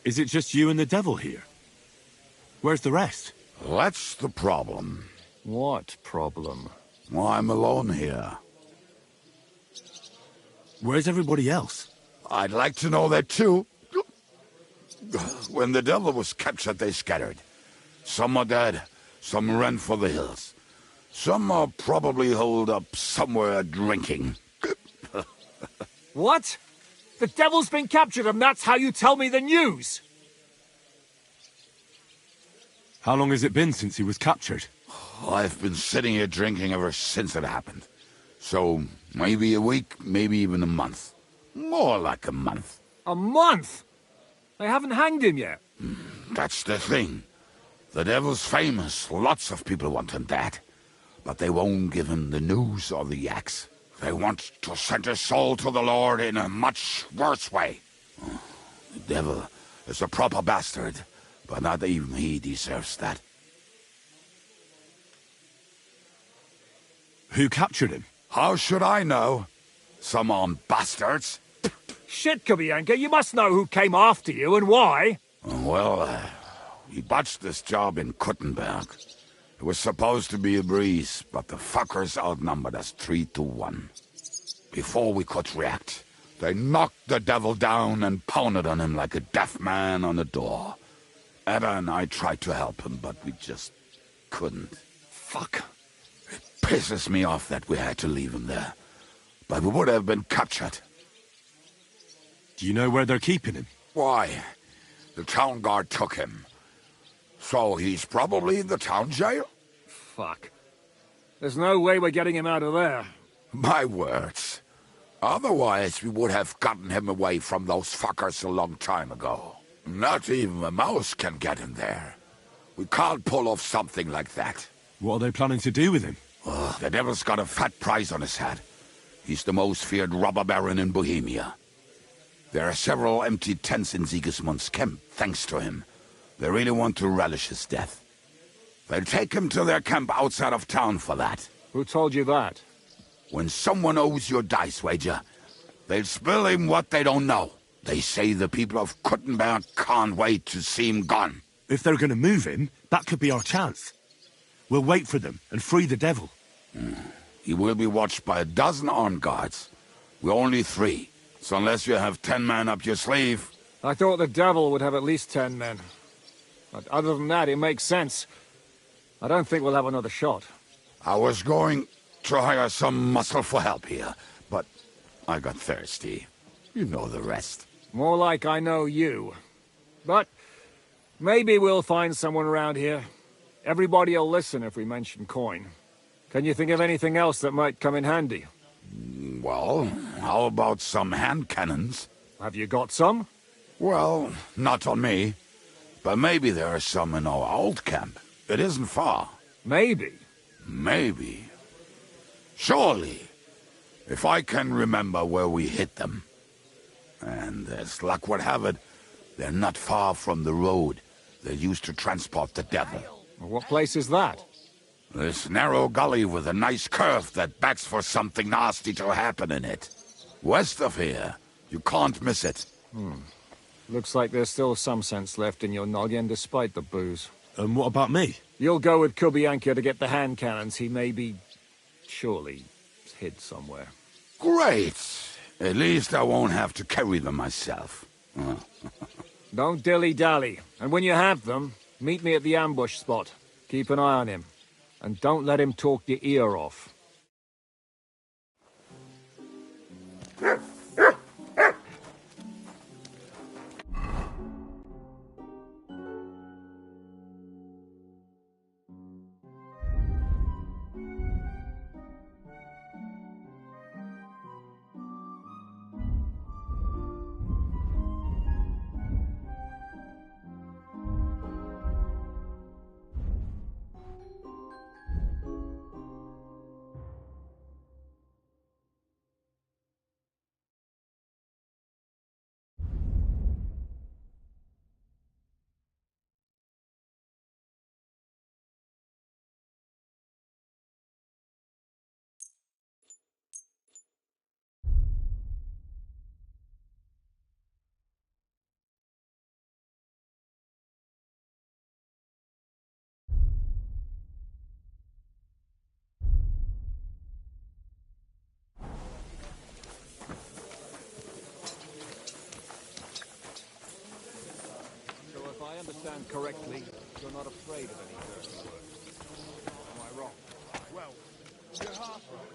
Is it just you and the devil here? Where's the rest? That's the problem. What problem? Well, I'm alone here. Where's everybody else? I'd like to know that too. When the devil was captured, they scattered. Some are dead, some ran for the hills. Some are probably holed up somewhere drinking. What? The devil's been captured and that's how you tell me the news? How long has it been since he was captured? I've been sitting here drinking ever since it happened. So, maybe a week, maybe even a month. More like a month. A month? They haven't hanged him yet. That's the thing. The devil's famous. Lots of people want him dead. But they won't give him the news or the axe. They want to send his soul to the Lord in a much worse way. The devil is a proper bastard, but not even he deserves that. Who captured him? How should I know? Some armed bastards. Shit, Kubianka, you must know who came after you and why. Well, we botched this job in Kuttenberg. It was supposed to be a breeze, but the fuckers outnumbered us 3-1. Before we could react, they knocked the devil down and pounded on him like a deaf man on a door. Ada and I tried to help him, but we just couldn't. Fuck. It pisses me off that we had to leave him there. But we would have been captured. Do you know where they're keeping him? Why? The town guard took him. So he's probably in the town jail? Fuck. There's no way we're getting him out of there. My words. Otherwise, we would have gotten him away from those fuckers a long time ago. Not even a mouse can get him there. We can't pull off something like that. What are they planning to do with him? The devil's got a fat price on his head. He's the most feared robber baron in Bohemia. There are several empty tents in Sigismund's camp, thanks to him. They really want to relish his death. They'll take him to their camp outside of town for that. Who told you that? When someone owes you a dice wager, they'll spill him what they don't know. They say the people of Kuttenberg can't wait to see him gone. If they're going to move him, that could be our chance. We'll wait for them and free the devil. He will be watched by a dozen armed guards. We're only 3, so unless you have 10 men up your sleeve... I thought the devil would have at least 10 men. But other than that, it makes sense. I don't think we'll have another shot. I was going to hire some muscle for help here, but I got thirsty. You know the rest. More like I know you. But maybe we'll find someone around here. Everybody'll listen if we mention coin. Can you think of anything else that might come in handy? Well, how about some hand cannons? Have you got some? Well, not on me. But maybe there are some in our old camp. It isn't far. Maybe? Maybe. Surely. If I can remember where we hid them. And as luck would have it, they're not far from the road they used to transport the devil. What place is that? This narrow gully with a nice curve that backs for something nasty to happen in it. West of here. You can't miss it. Looks like there's still some sense left in your noggin despite the booze. And what about me? You'll go with Kubianka to get the hand cannons. He may be... surely hid somewhere. Great! At least I won't have to carry them myself. Don't dilly-dally. And when you have them, meet me at the ambush spot. Keep an eye on him. And don't let him talk your ear off. correctly, you're not afraid of any dirty work. Am I wrong? Well, you're half right.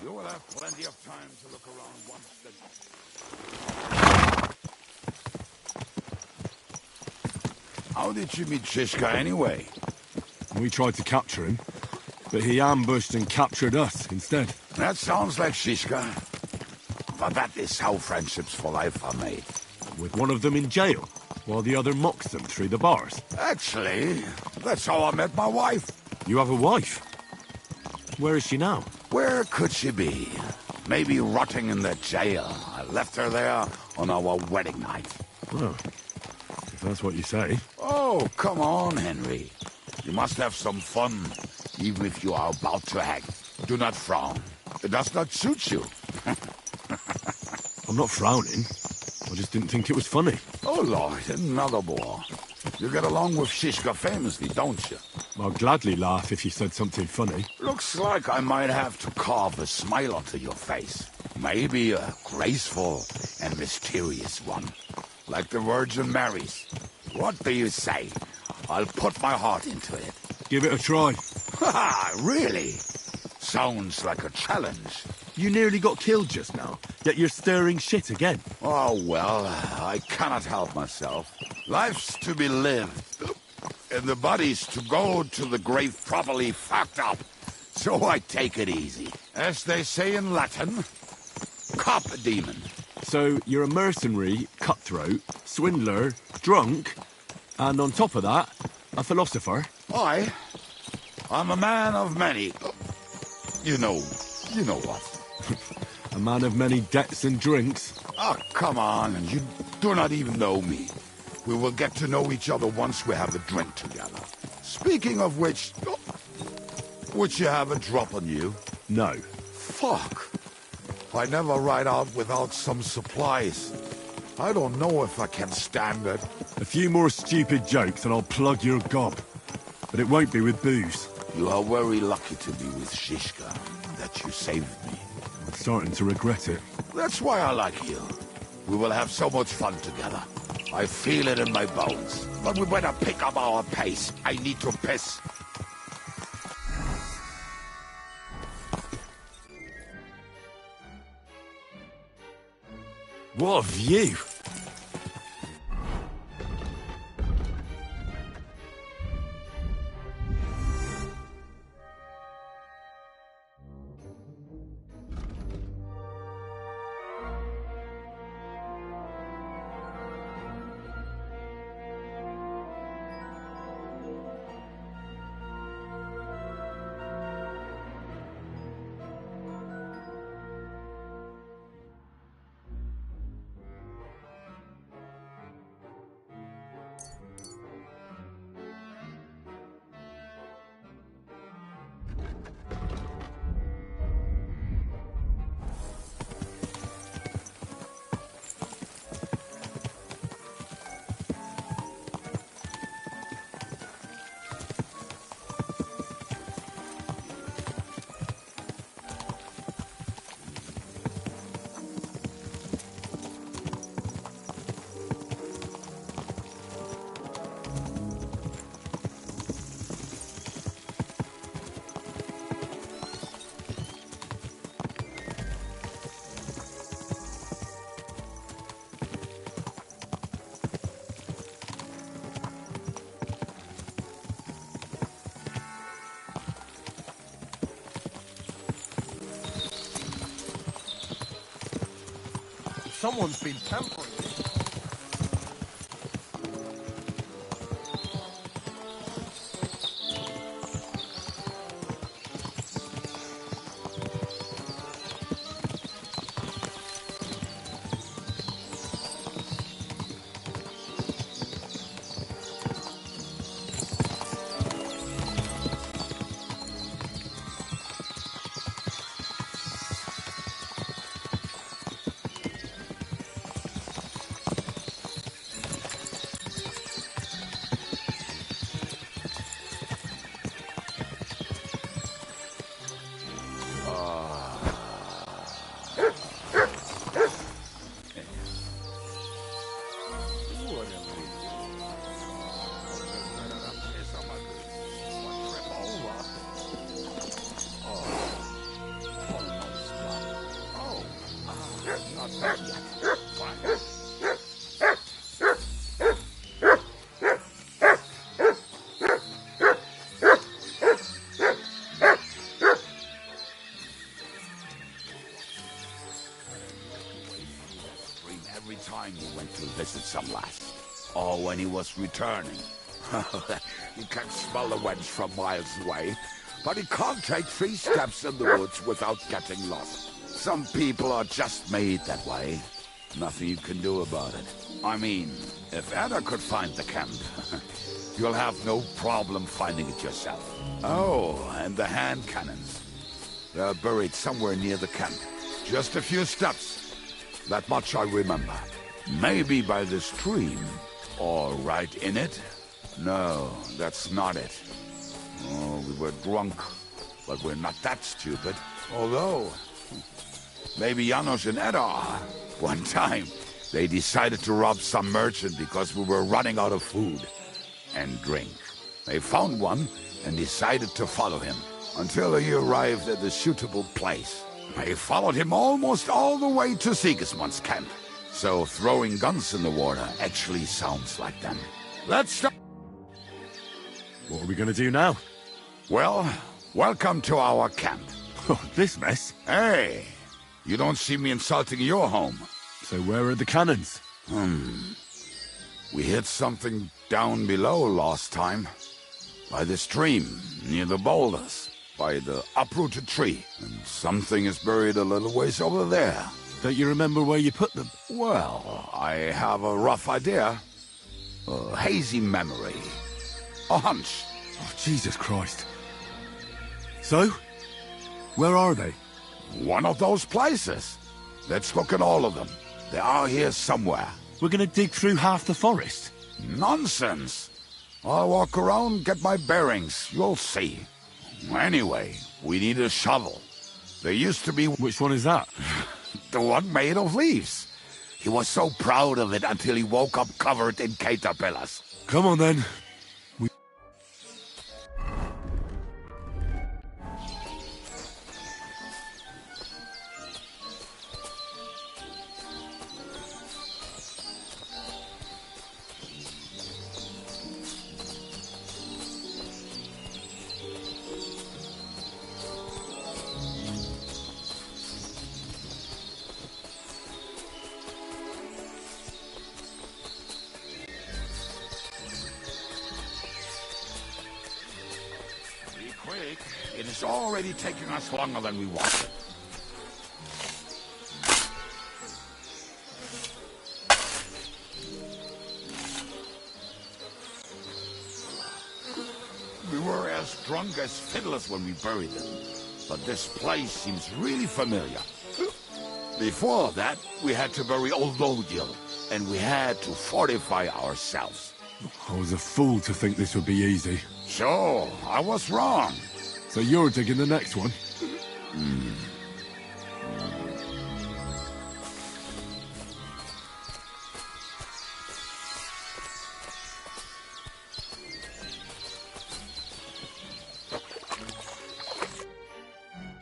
You will have plenty of time to look around once the... How did you meet Shishka anyway? We tried to capture him, but he ambushed and captured us instead. That sounds like Shishka. But that is how friendships for life are made. With one of them in jail, while the other mocks them through the bars. Actually, that's how I met my wife. You have a wife? Where is she now? Where could she be? Maybe rotting in the jail. I left her there on our wedding night. Well, if that's what you say. Oh, come on, Henry. You must have some fun, even if you are about to hang. Do not frown. It does not suit you. I'm not frowning. I just didn't think it was funny. Oh, Lord, another bore. You get along with Shishka famously, don't you? I'd gladly laugh if you said something funny. Looks like I might have to carve a smile onto your face. Maybe a graceful and mysterious one. Like the Virgin Mary's. What do you say? I'll put my heart into it. Give it a try. Ha! Really? Sounds like a challenge. You nearly got killed just now, yet you're stirring shit again. Oh, well, I cannot help myself. Life's to be lived, and the body's to go to the grave properly fucked up. So I take it easy. As they say in Latin, cop a demon. So you're a mercenary, cutthroat, swindler, drunk, and on top of that, a philosopher? I'm a man of many... You know what. A man of many debts and drinks. Oh, come on, you do not even know me. We will get to know each other once we have a drink together. Speaking of which, would you have a drop on you? No. Fuck. I never ride out without some supplies. I don't know if I can stand it. A few more stupid jokes and I'll plug your gob. But it won't be with booze. You are very lucky to be with Shishka, that you saved me. I'm starting to regret it. That's why I like you. We will have so much fun together. I feel it in my bones. But we better pick up our pace. I need to piss. What a view! Someone's been tampering. went to visit some lass. Or when he was returning. He can smell the wench from miles away, but he can't take 3 steps in the woods without getting lost. Some people are just made that way. Nothing you can do about it. I mean, if Anna could find the camp, you'll have no problem finding it yourself. Oh, and the hand cannons. They're buried somewhere near the camp. Just a few steps. That much I remember. Maybe by the stream. Or right in it? No, that's not it. Oh, we were drunk. But we're not that stupid. Although, maybe Janos and Edda are. One time, they decided to rob some merchant because we were running out of food and drink. They found one and decided to follow him until he arrived at a suitable place. They followed him almost all the way to Sigismund's camp. So throwing guns in the water actually sounds like them. Let's start. What are we going to do now? Well, welcome to our camp. Oh, this mess? Hey, you don't see me insulting your home. So where are the cannons? We hit something down below last time. By the stream, near the boulders, by the uprooted tree. And something is buried a little ways over there. Don't you remember where you put them? Well, I have a rough idea. A hazy memory. A hunch. Oh, Jesus Christ. So? Where are they? One of those places. Let's look at all of them. They are here somewhere. We're gonna dig through half the forest. Nonsense. I'll walk around, get my bearings. You'll see. Anyway, we need a shovel. There used to be... Which one is that? The one made of leaves. He was so proud of it until he woke up covered in caterpillars. Come on then. It is already taking us longer than we wanted. We were as drunk as fiddlers when we buried them, but this place seems really familiar. Before that, we had to bury old Lodil, and we had to fortify ourselves. I was a fool to think this would be easy. Sure, I was wrong. So you're digging the next one?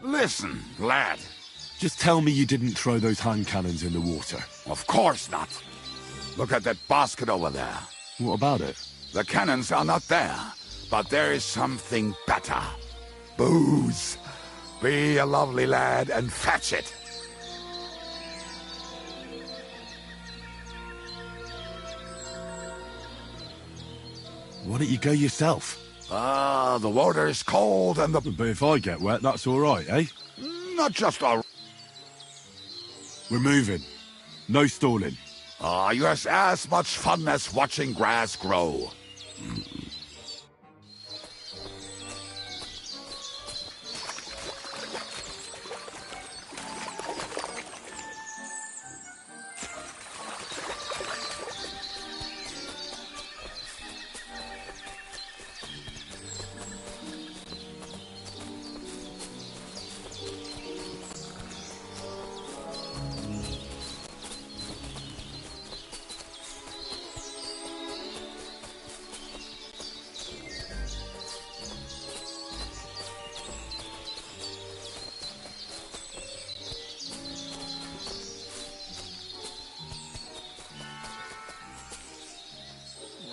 Listen, lad. Just tell me you didn't throw those hand cannons in the water. Of course not. Look at that basket over there. What about it? The cannons are not there, but there is something better. Booze. Be a lovely lad and fetch it. Why don't you go yourself? The water is cold and the... But if I get wet, that's all right, eh? Not just all... We're moving. No stalling. You have as much fun as watching grass grow.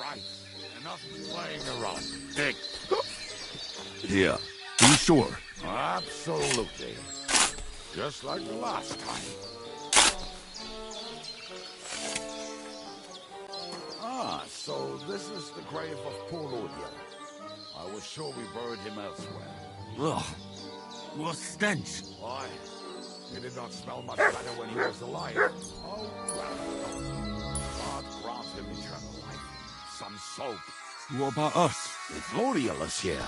Right. Enough playing around. Dig. Here. Are you sure? Absolutely. Just like the last time. So this is the grave of poor Odiel. I was sure we buried him elsewhere. Ugh. What stench? Why? He did not smell much better when he was alive. Oh, well. God grant him eternal life. Some soap. What about us? If Odiel is here,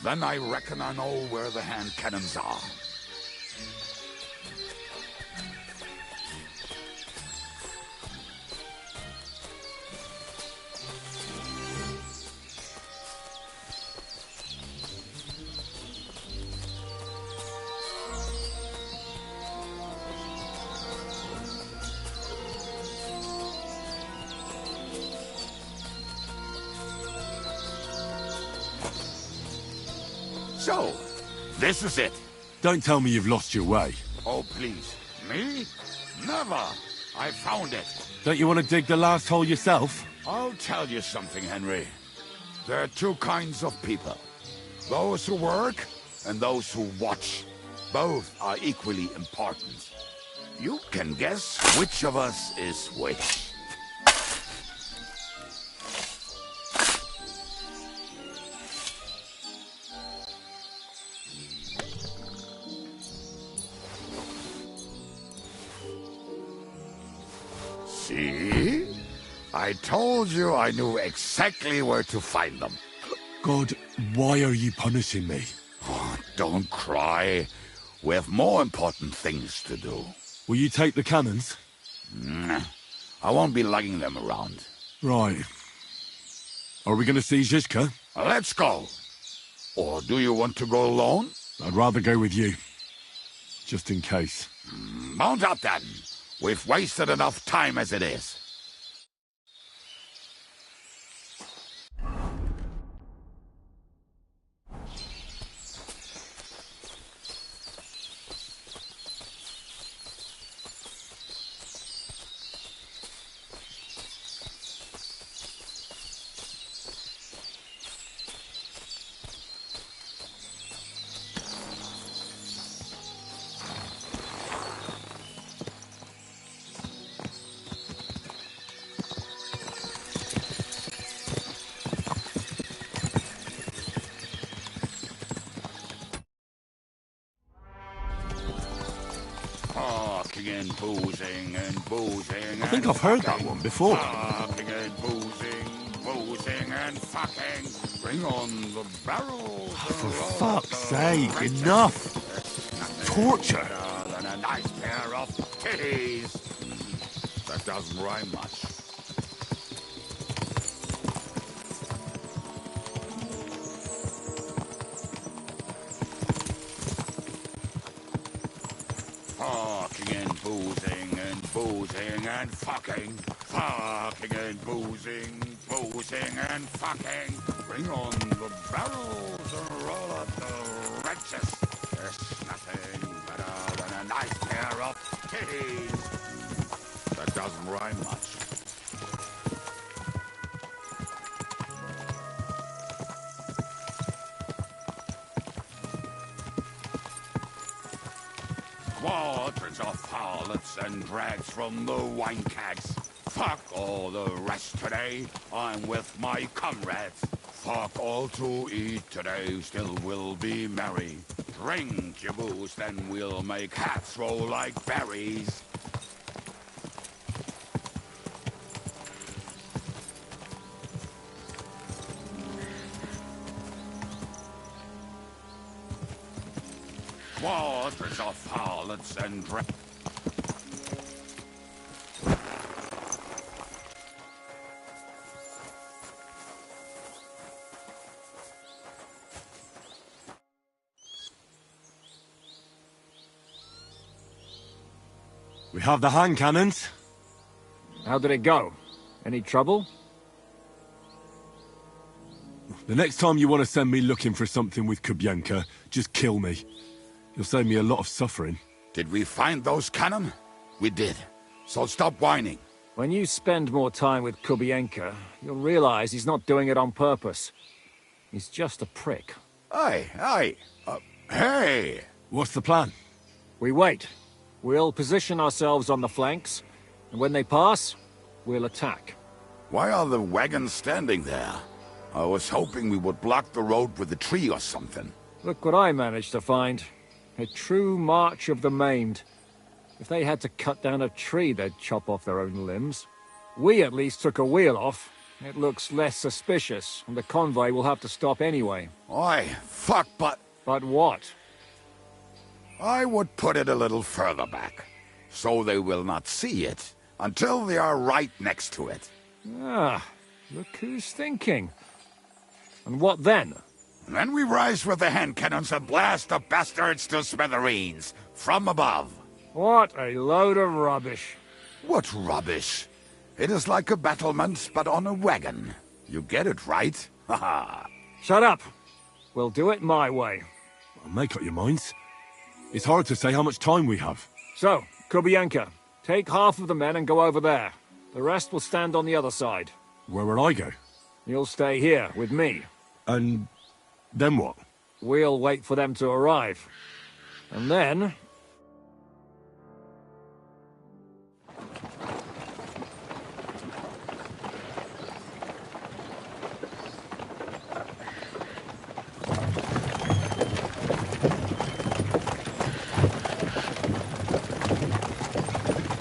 then I reckon I know where the hand cannons are. So, this is it. Don't tell me you've lost your way. Oh, please. Me? Never. I found it. Don't you want to dig the last hole yourself? I'll tell you something, Henry. There are two kinds of people. Those who work and those who watch. Both are equally important. You can guess which of us is which. See? I told you I knew exactly where to find them. God, why are you punishing me? Oh, don't cry. We have more important things to do. Will you take the cannons? Nah, I won't be lugging them around. Right. Are we going to see Zizka? Let's go. Or do you want to go alone? I'd rather go with you. Just in case. Mount up then. We've wasted enough time as it is. And boozing and boozing. I think I've heard that one before. Fucking and boozing and fucking. Bring on the barrels. For fuck's sake, enough! Torture! Than a nice pair of titties. That doesn't rhyme much. Boozing and fucking. Fucking and boozing and fucking. Bring on the barrels and roll up the wrenches. There's nothing better than a nice pair of titties. That doesn't rhyme much. Quadrants of harlots and drags from the wine kegs. Fuck all the rest today. I'm with my comrades. Fuck all to eat today. Still we'll be merry. Drink your booze, then we'll make hats roll like berries. Quadrants of harlots and drags. We have the hand cannons. How did it go? Any trouble? The next time you want to send me looking for something with Kubienka, just kill me. You'll save me a lot of suffering. Did we find those cannon? We did. So stop whining. When you spend more time with Kubienka, you'll realize he's not doing it on purpose. He's just a prick. Hey! What's the plan? We wait. We'll position ourselves on the flanks, and when they pass, we'll attack. Why are the wagons standing there? I was hoping we would block the road with a tree or something. Look what I managed to find. A true march of the maimed. If they had to cut down a tree, they'd chop off their own limbs. We at least took a wheel off. It looks less suspicious, and the convoy will have to stop anyway. Oi, fuck, but... But what? I would put it a little further back, so they will not see it until they are right next to it. Ah, look who's thinking. And what then? Then we rise with the hand cannons and blast the bastards to smithereens, from above. What a load of rubbish. What rubbish? It is like a battlement, but on a wagon. You get it, right? Haha. Shut up. We'll do it my way. Make up your minds. It's hard to say how much time we have. So, Kubienka, take half of the men and go over there. The rest will stand on the other side. Where will I go? You'll stay here with me. And then what? We'll wait for them to arrive. And then...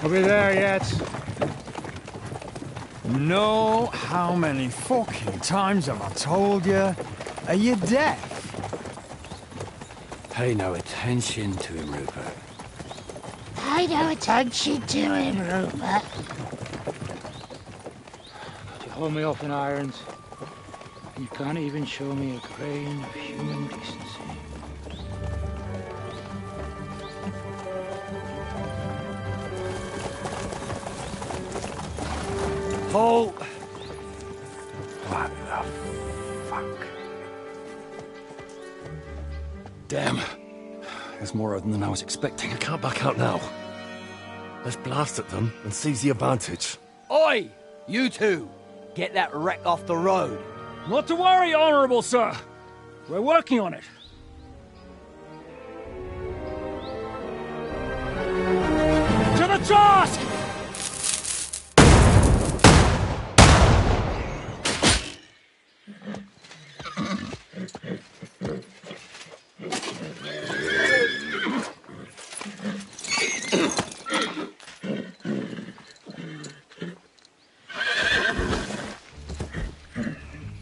Are we there yet? No, how many fucking times have I told you? Are you deaf? Pay no attention to him, Rupert. Pay no attention to him, Rupert. You hold me up in irons. You can't even show me a grain of human decency. Halt! What the fuck? Damn. There's more of them than I was expecting. I can't back out now. Let's blast at them and seize the advantage. Oi! You two! Get that wreck off the road. Not to worry, Honorable Sir. We're working on it. To the task!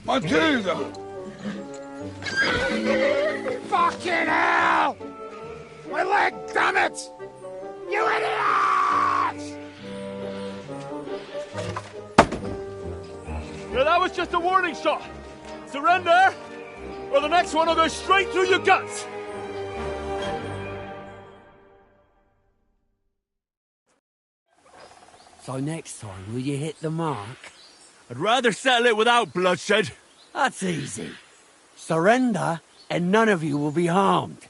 Matilda! Fucking hell! My leg, damn it! You idiots! Yeah, that was just a warning shot. Surrender, or the next one will go straight through your guts. So next time, will you hit the mark? I'd rather settle it without bloodshed. That's easy. Surrender, and none of you will be harmed.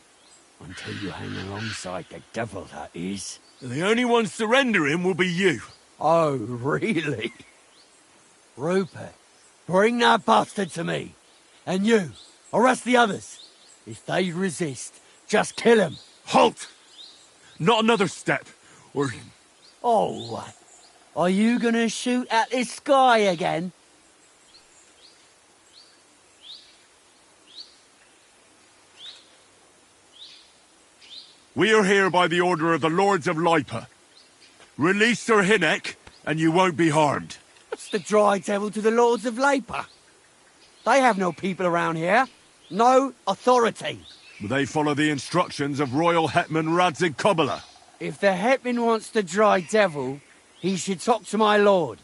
Until you hang alongside the devil, that is. The only one surrendering will be you. Oh, really? Rupert, bring that bastard to me. And you, arrest the others. If they resist, just kill him. Halt! Not another step, or... Oh, what? Are you gonna shoot at this sky again? We are here by the order of the Lords of Lipa. Release Sir Hinnek, and you won't be harmed. What's the dry devil to the Lords of Labour? They have no people around here. No authority. They follow the instructions of Royal Hetman Radzig Kobyla. If the Hetman wants the dry devil, he should talk to my lord.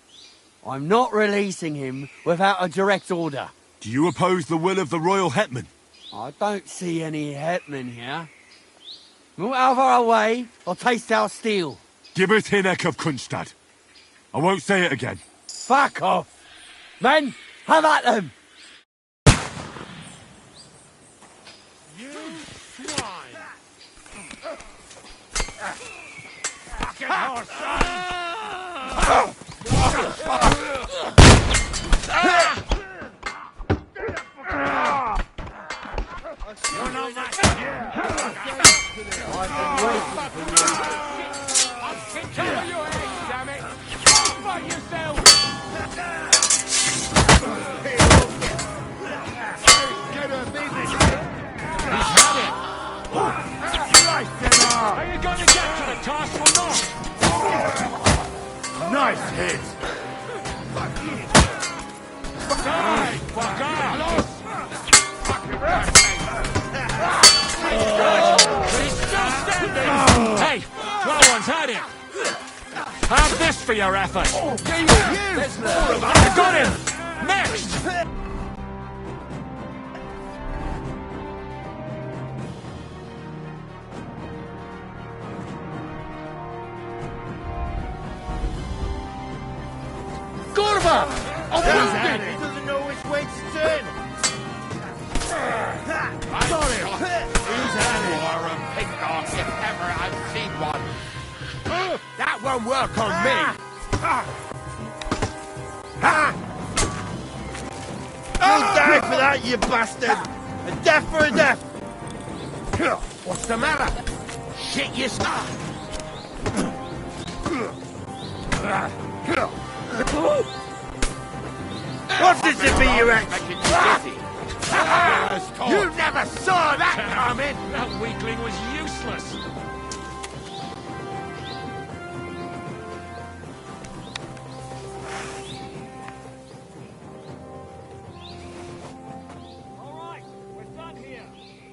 I'm not releasing him without a direct order. Do you oppose the will of the Royal Hetman? I don't see any Hetman here. Move out of our way, or taste our steel. Gibbet Hinnek of Kunstad. I won't say it again. Fuck off! Men, have at them! You swine! Fucking horse, You're not I'll kick over your head, damn it! Fight yourself! going to get to the task or not? Nice hit! Die, fucker! He's still standing! Hey, no one's had him! Have this for your effort! There's more of us! I got him! Next! Gorba! I'm wounded! He doesn't know which way to turn! Got him! Who's had it? You are a pig dog if ever I've seen one. That won't work on me! You'll die for that, you bastard! A death for a death! What's the matter? Shit, you start! What does it be, you ex? You never saw that coming! That weakling was useless! Alright, we're done here.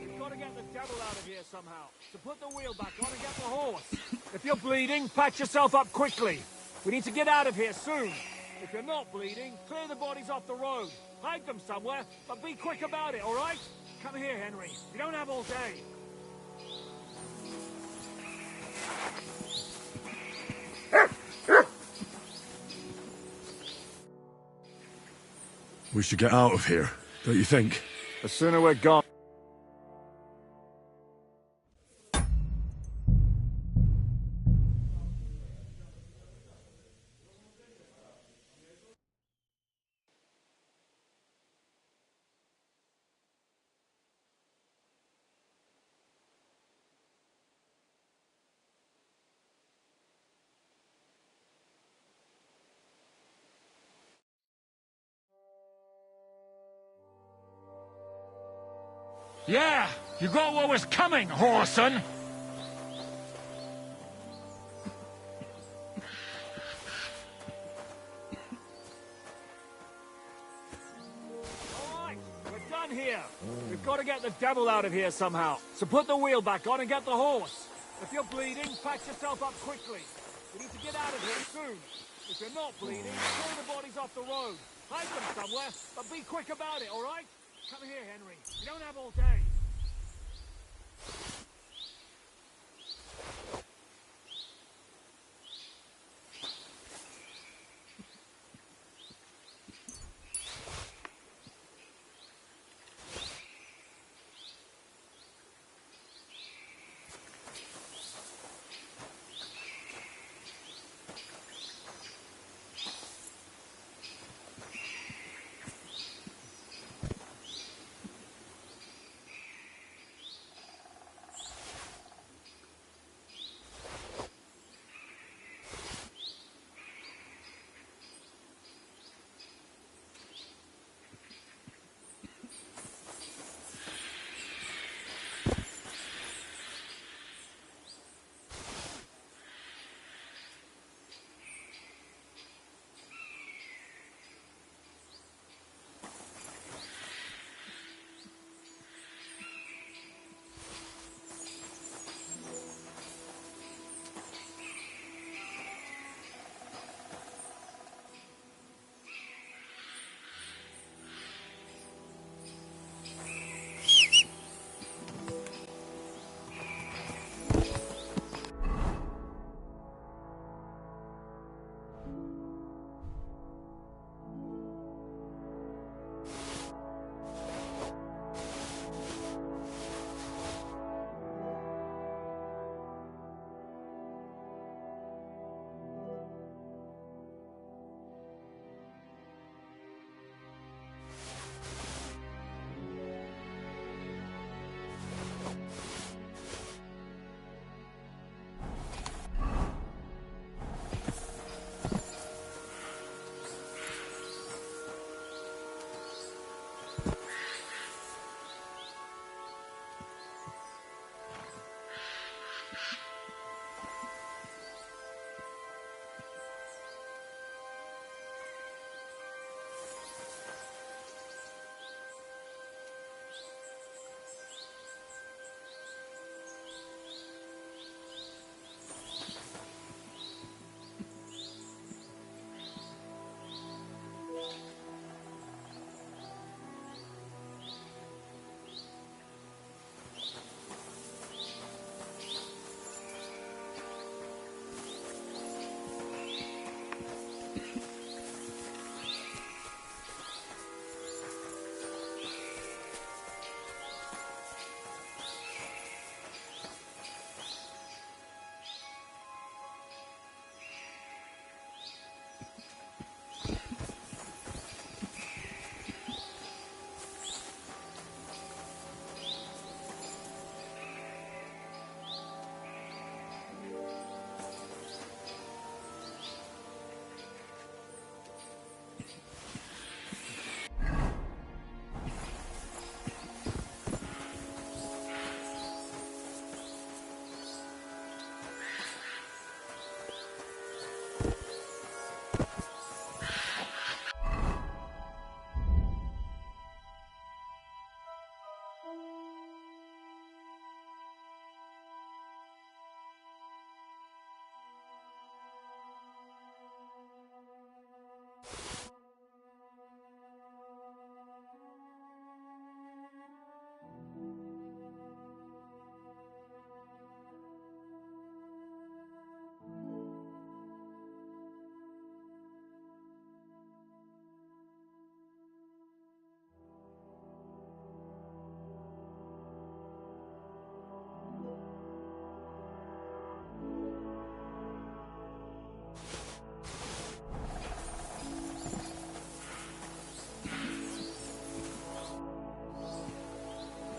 We've got to get the devil out of here somehow. So put the wheel back on and get the horse. If you're bleeding, patch yourself up quickly. We need to get out of here soon. If you're not bleeding, clear the bodies off the road. Hide them somewhere, but be quick about it, all right? Come here, Henry. You don't have all day. We should get out of here, don't you think? The sooner we're gone. Yeah, you got what was coming, Whoreson. Alright, we're done here. We've got to get the devil out of here somehow. So put the wheel back on and get the horse. If you're bleeding, patch yourself up quickly. We need to get out of here soon. If you're not bleeding, clear the bodies off the road. Hide them somewhere, but be quick about it, all right? Come here, Henry. You don't have all day.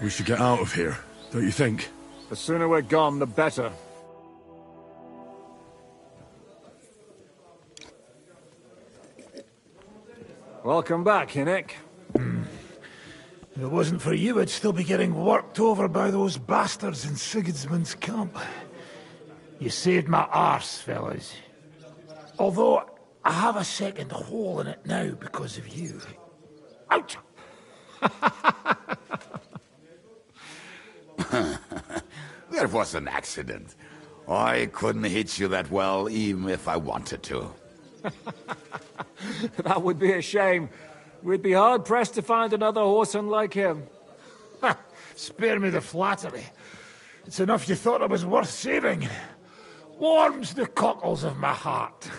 We should get out of here, don't you think? The sooner we're gone, the better. Welcome back, Hinnick. If it wasn't for you, I'd still be getting worked over by those bastards in Sigismund's camp. You saved my arse, fellas. Although, I have a second hole in it now because of you. Ouch! That was an accident. I couldn't hit you that well, even if I wanted to. That would be a shame. We'd be hard-pressed to find another horseman like him. Spare me the flattery. It's enough you thought I was worth saving. Warms the cockles of my heart.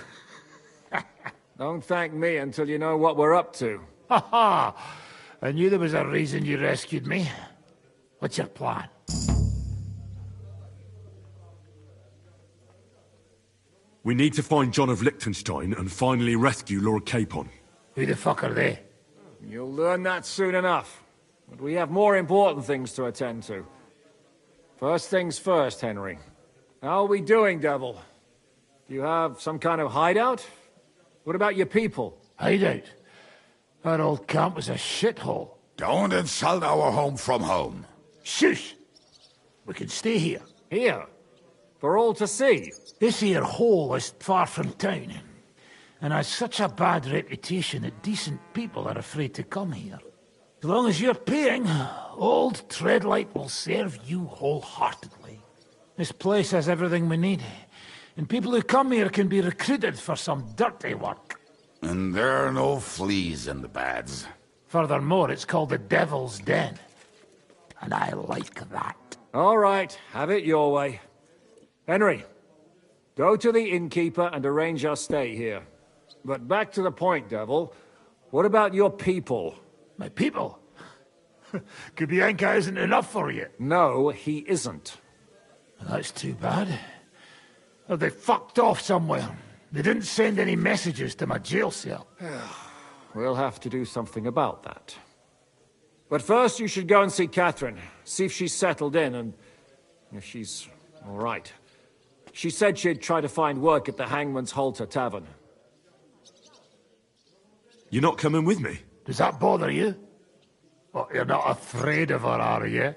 Don't thank me until you know what we're up to. Ha ha! I knew there was a reason you rescued me. What's your plan? We need to find John of Liechtenstein and finally rescue Lord Capon. Who the fuck are they? You'll learn that soon enough. But we have more important things to attend to. First things first, Henry. How are we doing, Devil? Do you have some kind of hideout? What about your people? Hideout? That old camp was a shithole. Don't insult our home from home. Shush! We can stay here. Here? For all to see? This here hole is far from town, and has such a bad reputation that decent people are afraid to come here. As long as you're paying, old Treadlight will serve you wholeheartedly. This place has everything we need, and people who come here can be recruited for some dirty work. And there are no fleas in the beds. Furthermore, it's called the Devil's Den, and I like that. All right, have it your way. Henry, go to the innkeeper and arrange our stay here. But back to the point, Devil. What about your people? My people? Kubienka isn't enough for you. No, he isn't. That's too bad. Well, they fucked off somewhere. They didn't send any messages to my jail cell. We'll have to do something about that. But first you should go and see Catherine. See if she's settled in and if she's all right. She said she'd try to find work at the Hangman's Halter Tavern. You're not coming with me? Does that bother you? Well, you're not afraid of her, are you?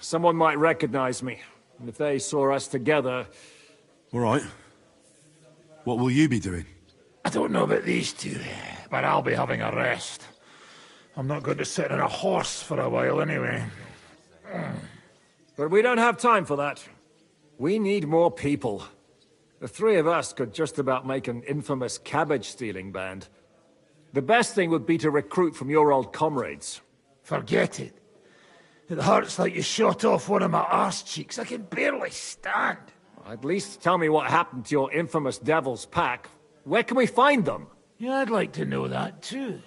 Someone might recognize me. And if they saw us together... All right. What will you be doing? I don't know about these two, but I'll be having a rest. I'm not going to sit on a horse for a while anyway. But we don't have time for that. We need more people. The three of us could just about make an infamous cabbage-stealing band. The best thing would be to recruit from your old comrades. Forget it. It hurts like you shot off one of my arse cheeks. I can barely stand. At least tell me what happened to your infamous Devil's Pack. Where can we find them? Yeah, I'd like to know that too.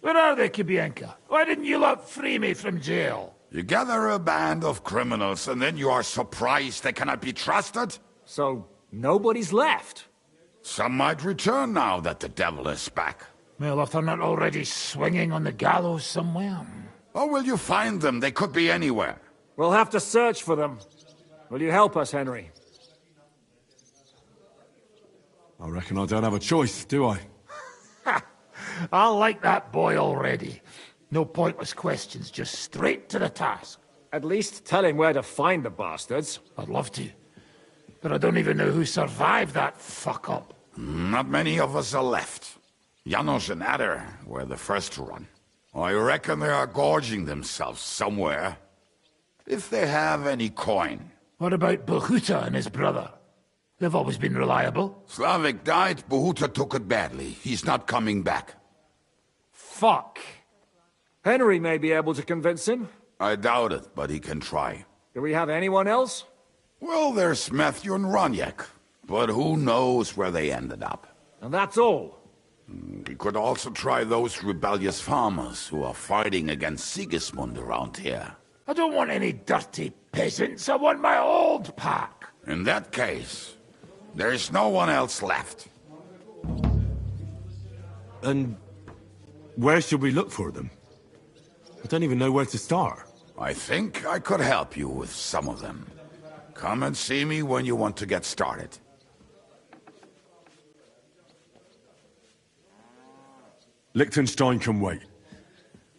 Where are they, Kubienka? Why didn't you lot free me from jail? You gather a band of criminals and then you are surprised they cannot be trusted? So, nobody's left? Some might return now that the devil is back. Well, if they're not already swinging on the gallows somewhere. Or will you find them? They could be anywhere. We'll have to search for them. Will you help us, Henry? I reckon I don't have a choice, do I? I like that boy already. No pointless questions, just straight to the task. At least tell him where to find the bastards. I'd love to. But I don't even know who survived that fuck-up. Not many of us are left. Janos and Adder were the first to run. I reckon they are gorging themselves somewhere. If they have any coin. What about Behuta and his brother? They've always been reliable. Slavik died, Behuta took it badly. He's not coming back. Fuck. Henry may be able to convince him. I doubt it, but he can try. Do we have anyone else? Well, there's Matthew and Roniak. But who knows where they ended up. And that's all. We could also try those rebellious farmers who are fighting against Sigismund around here. I don't want any dirty peasants. I want my old pack. In that case, there's no one else left. And where should we look for them? I don't even know where to start. I think I could help you with some of them. Come and see me when you want to get started. Liechtenstein can wait.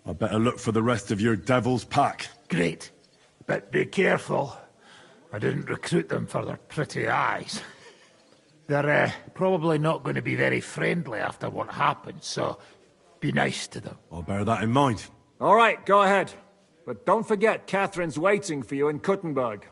I better look for the rest of your devil's pack. Great. But be careful. I didn't recruit them for their pretty eyes. They're probably not going to be very friendly after what happened, so be nice to them. I'll bear that in mind. All right, go ahead. But don't forget, Catherine's waiting for you in Kuttenberg.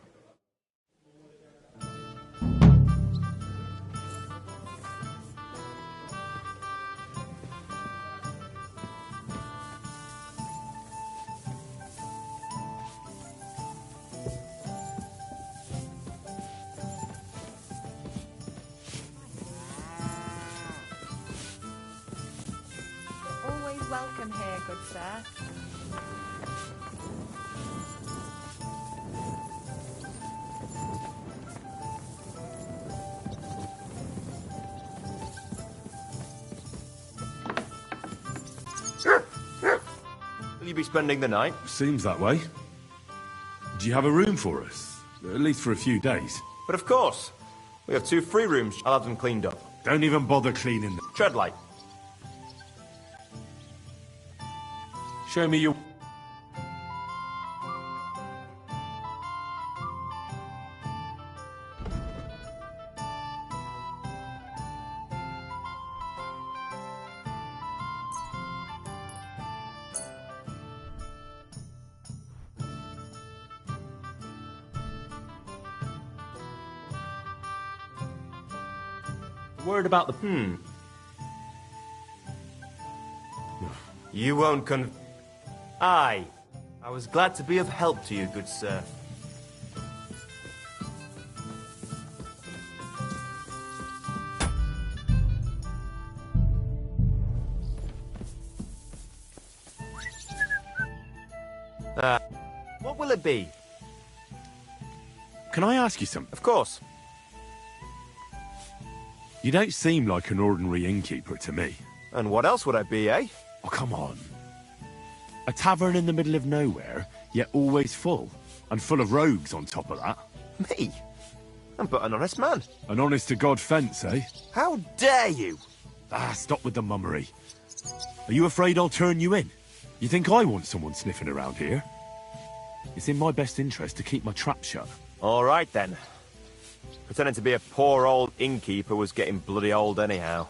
Always welcome here, good sir. Will you be spending the night? Seems that way. Do you have a room for us? At least for a few days. But of course. We have 2 free rooms. I'll have them cleaned up. Don't even bother cleaning them. Tread light. Show me your... Worried about the... You won't Aye. I was glad to be of help to you, good sir. What will it be? Can I ask you something? Of course. You don't seem like an ordinary innkeeper to me. And what else would I be, eh? Oh, come on. A tavern in the middle of nowhere, yet always full. And full of rogues on top of that. Me? I'm but an honest man. An honest-to-God fence, eh? How dare you? Stop with the mummery. Are you afraid I'll turn you in? You think I want someone sniffing around here? It's in my best interest to keep my trap shut. All right, then. Pretending to be a poor old innkeeper was getting bloody old anyhow.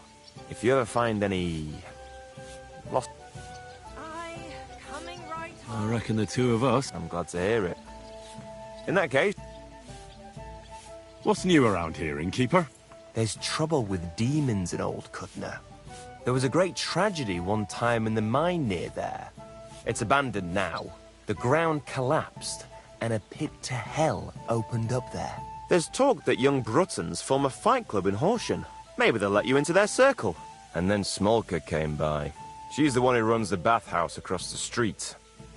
If you ever find any... lost... I reckon the 2 of us. I'm glad to hear it. In that case... What's new around here, innkeeper? There's trouble with demons in Old Kutner. There was a great tragedy one time in the mine near there. It's abandoned now. The ground collapsed, and a pit to hell opened up there. There's talk that young Bruttons form a fight club in Horsham. Maybe they'll let you into their circle. And then Smolka came by. She's the one who runs the bathhouse across the street.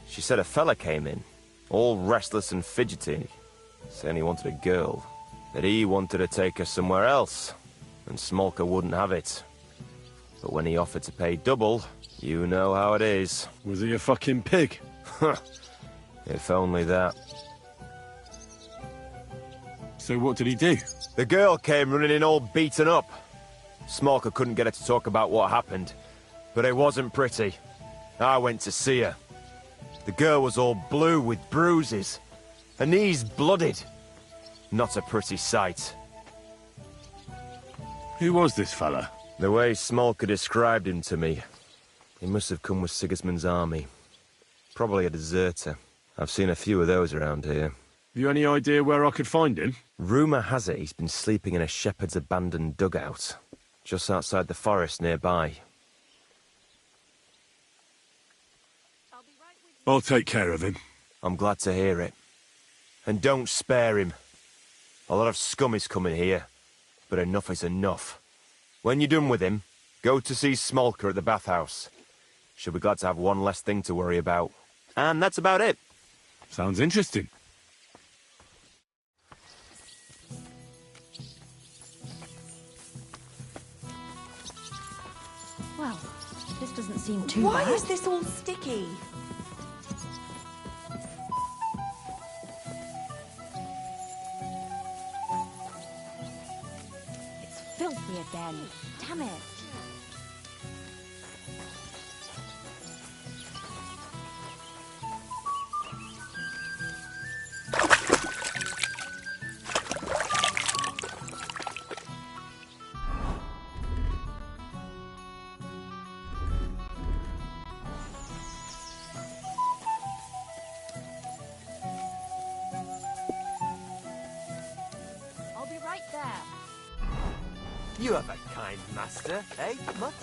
She said a fella came in, all restless and fidgety, saying he wanted a girl, that he wanted to take her somewhere else, and Smolka wouldn't have it. But when he offered to pay double, you know how it is. Was he a fucking pig? If only that. So what did he do? The girl came running in all beaten up. Smolka couldn't get her to talk about what happened, but it wasn't pretty. I went to see her. The girl was all blue with bruises, her knees blooded. Not a pretty sight. Who was this fella? The way Smolka described him to me, he must have come with Sigismund's army. Probably a deserter. I've seen a few of those around here. Have you any idea where I could find him? Rumour has it he's been sleeping in a shepherd's abandoned dugout, just outside the forest nearby. I'll take care of him. I'm glad to hear it. And don't spare him. A lot of scum is coming here, but enough is enough. When you're done with him, go to see Smolka at the bathhouse. She'll be glad to have one less thing to worry about. And that's about it. Sounds interesting. Well, this doesn't seem too Why bad. is this all sticky? again. Damn it. You have a kind master, eh, Mutt?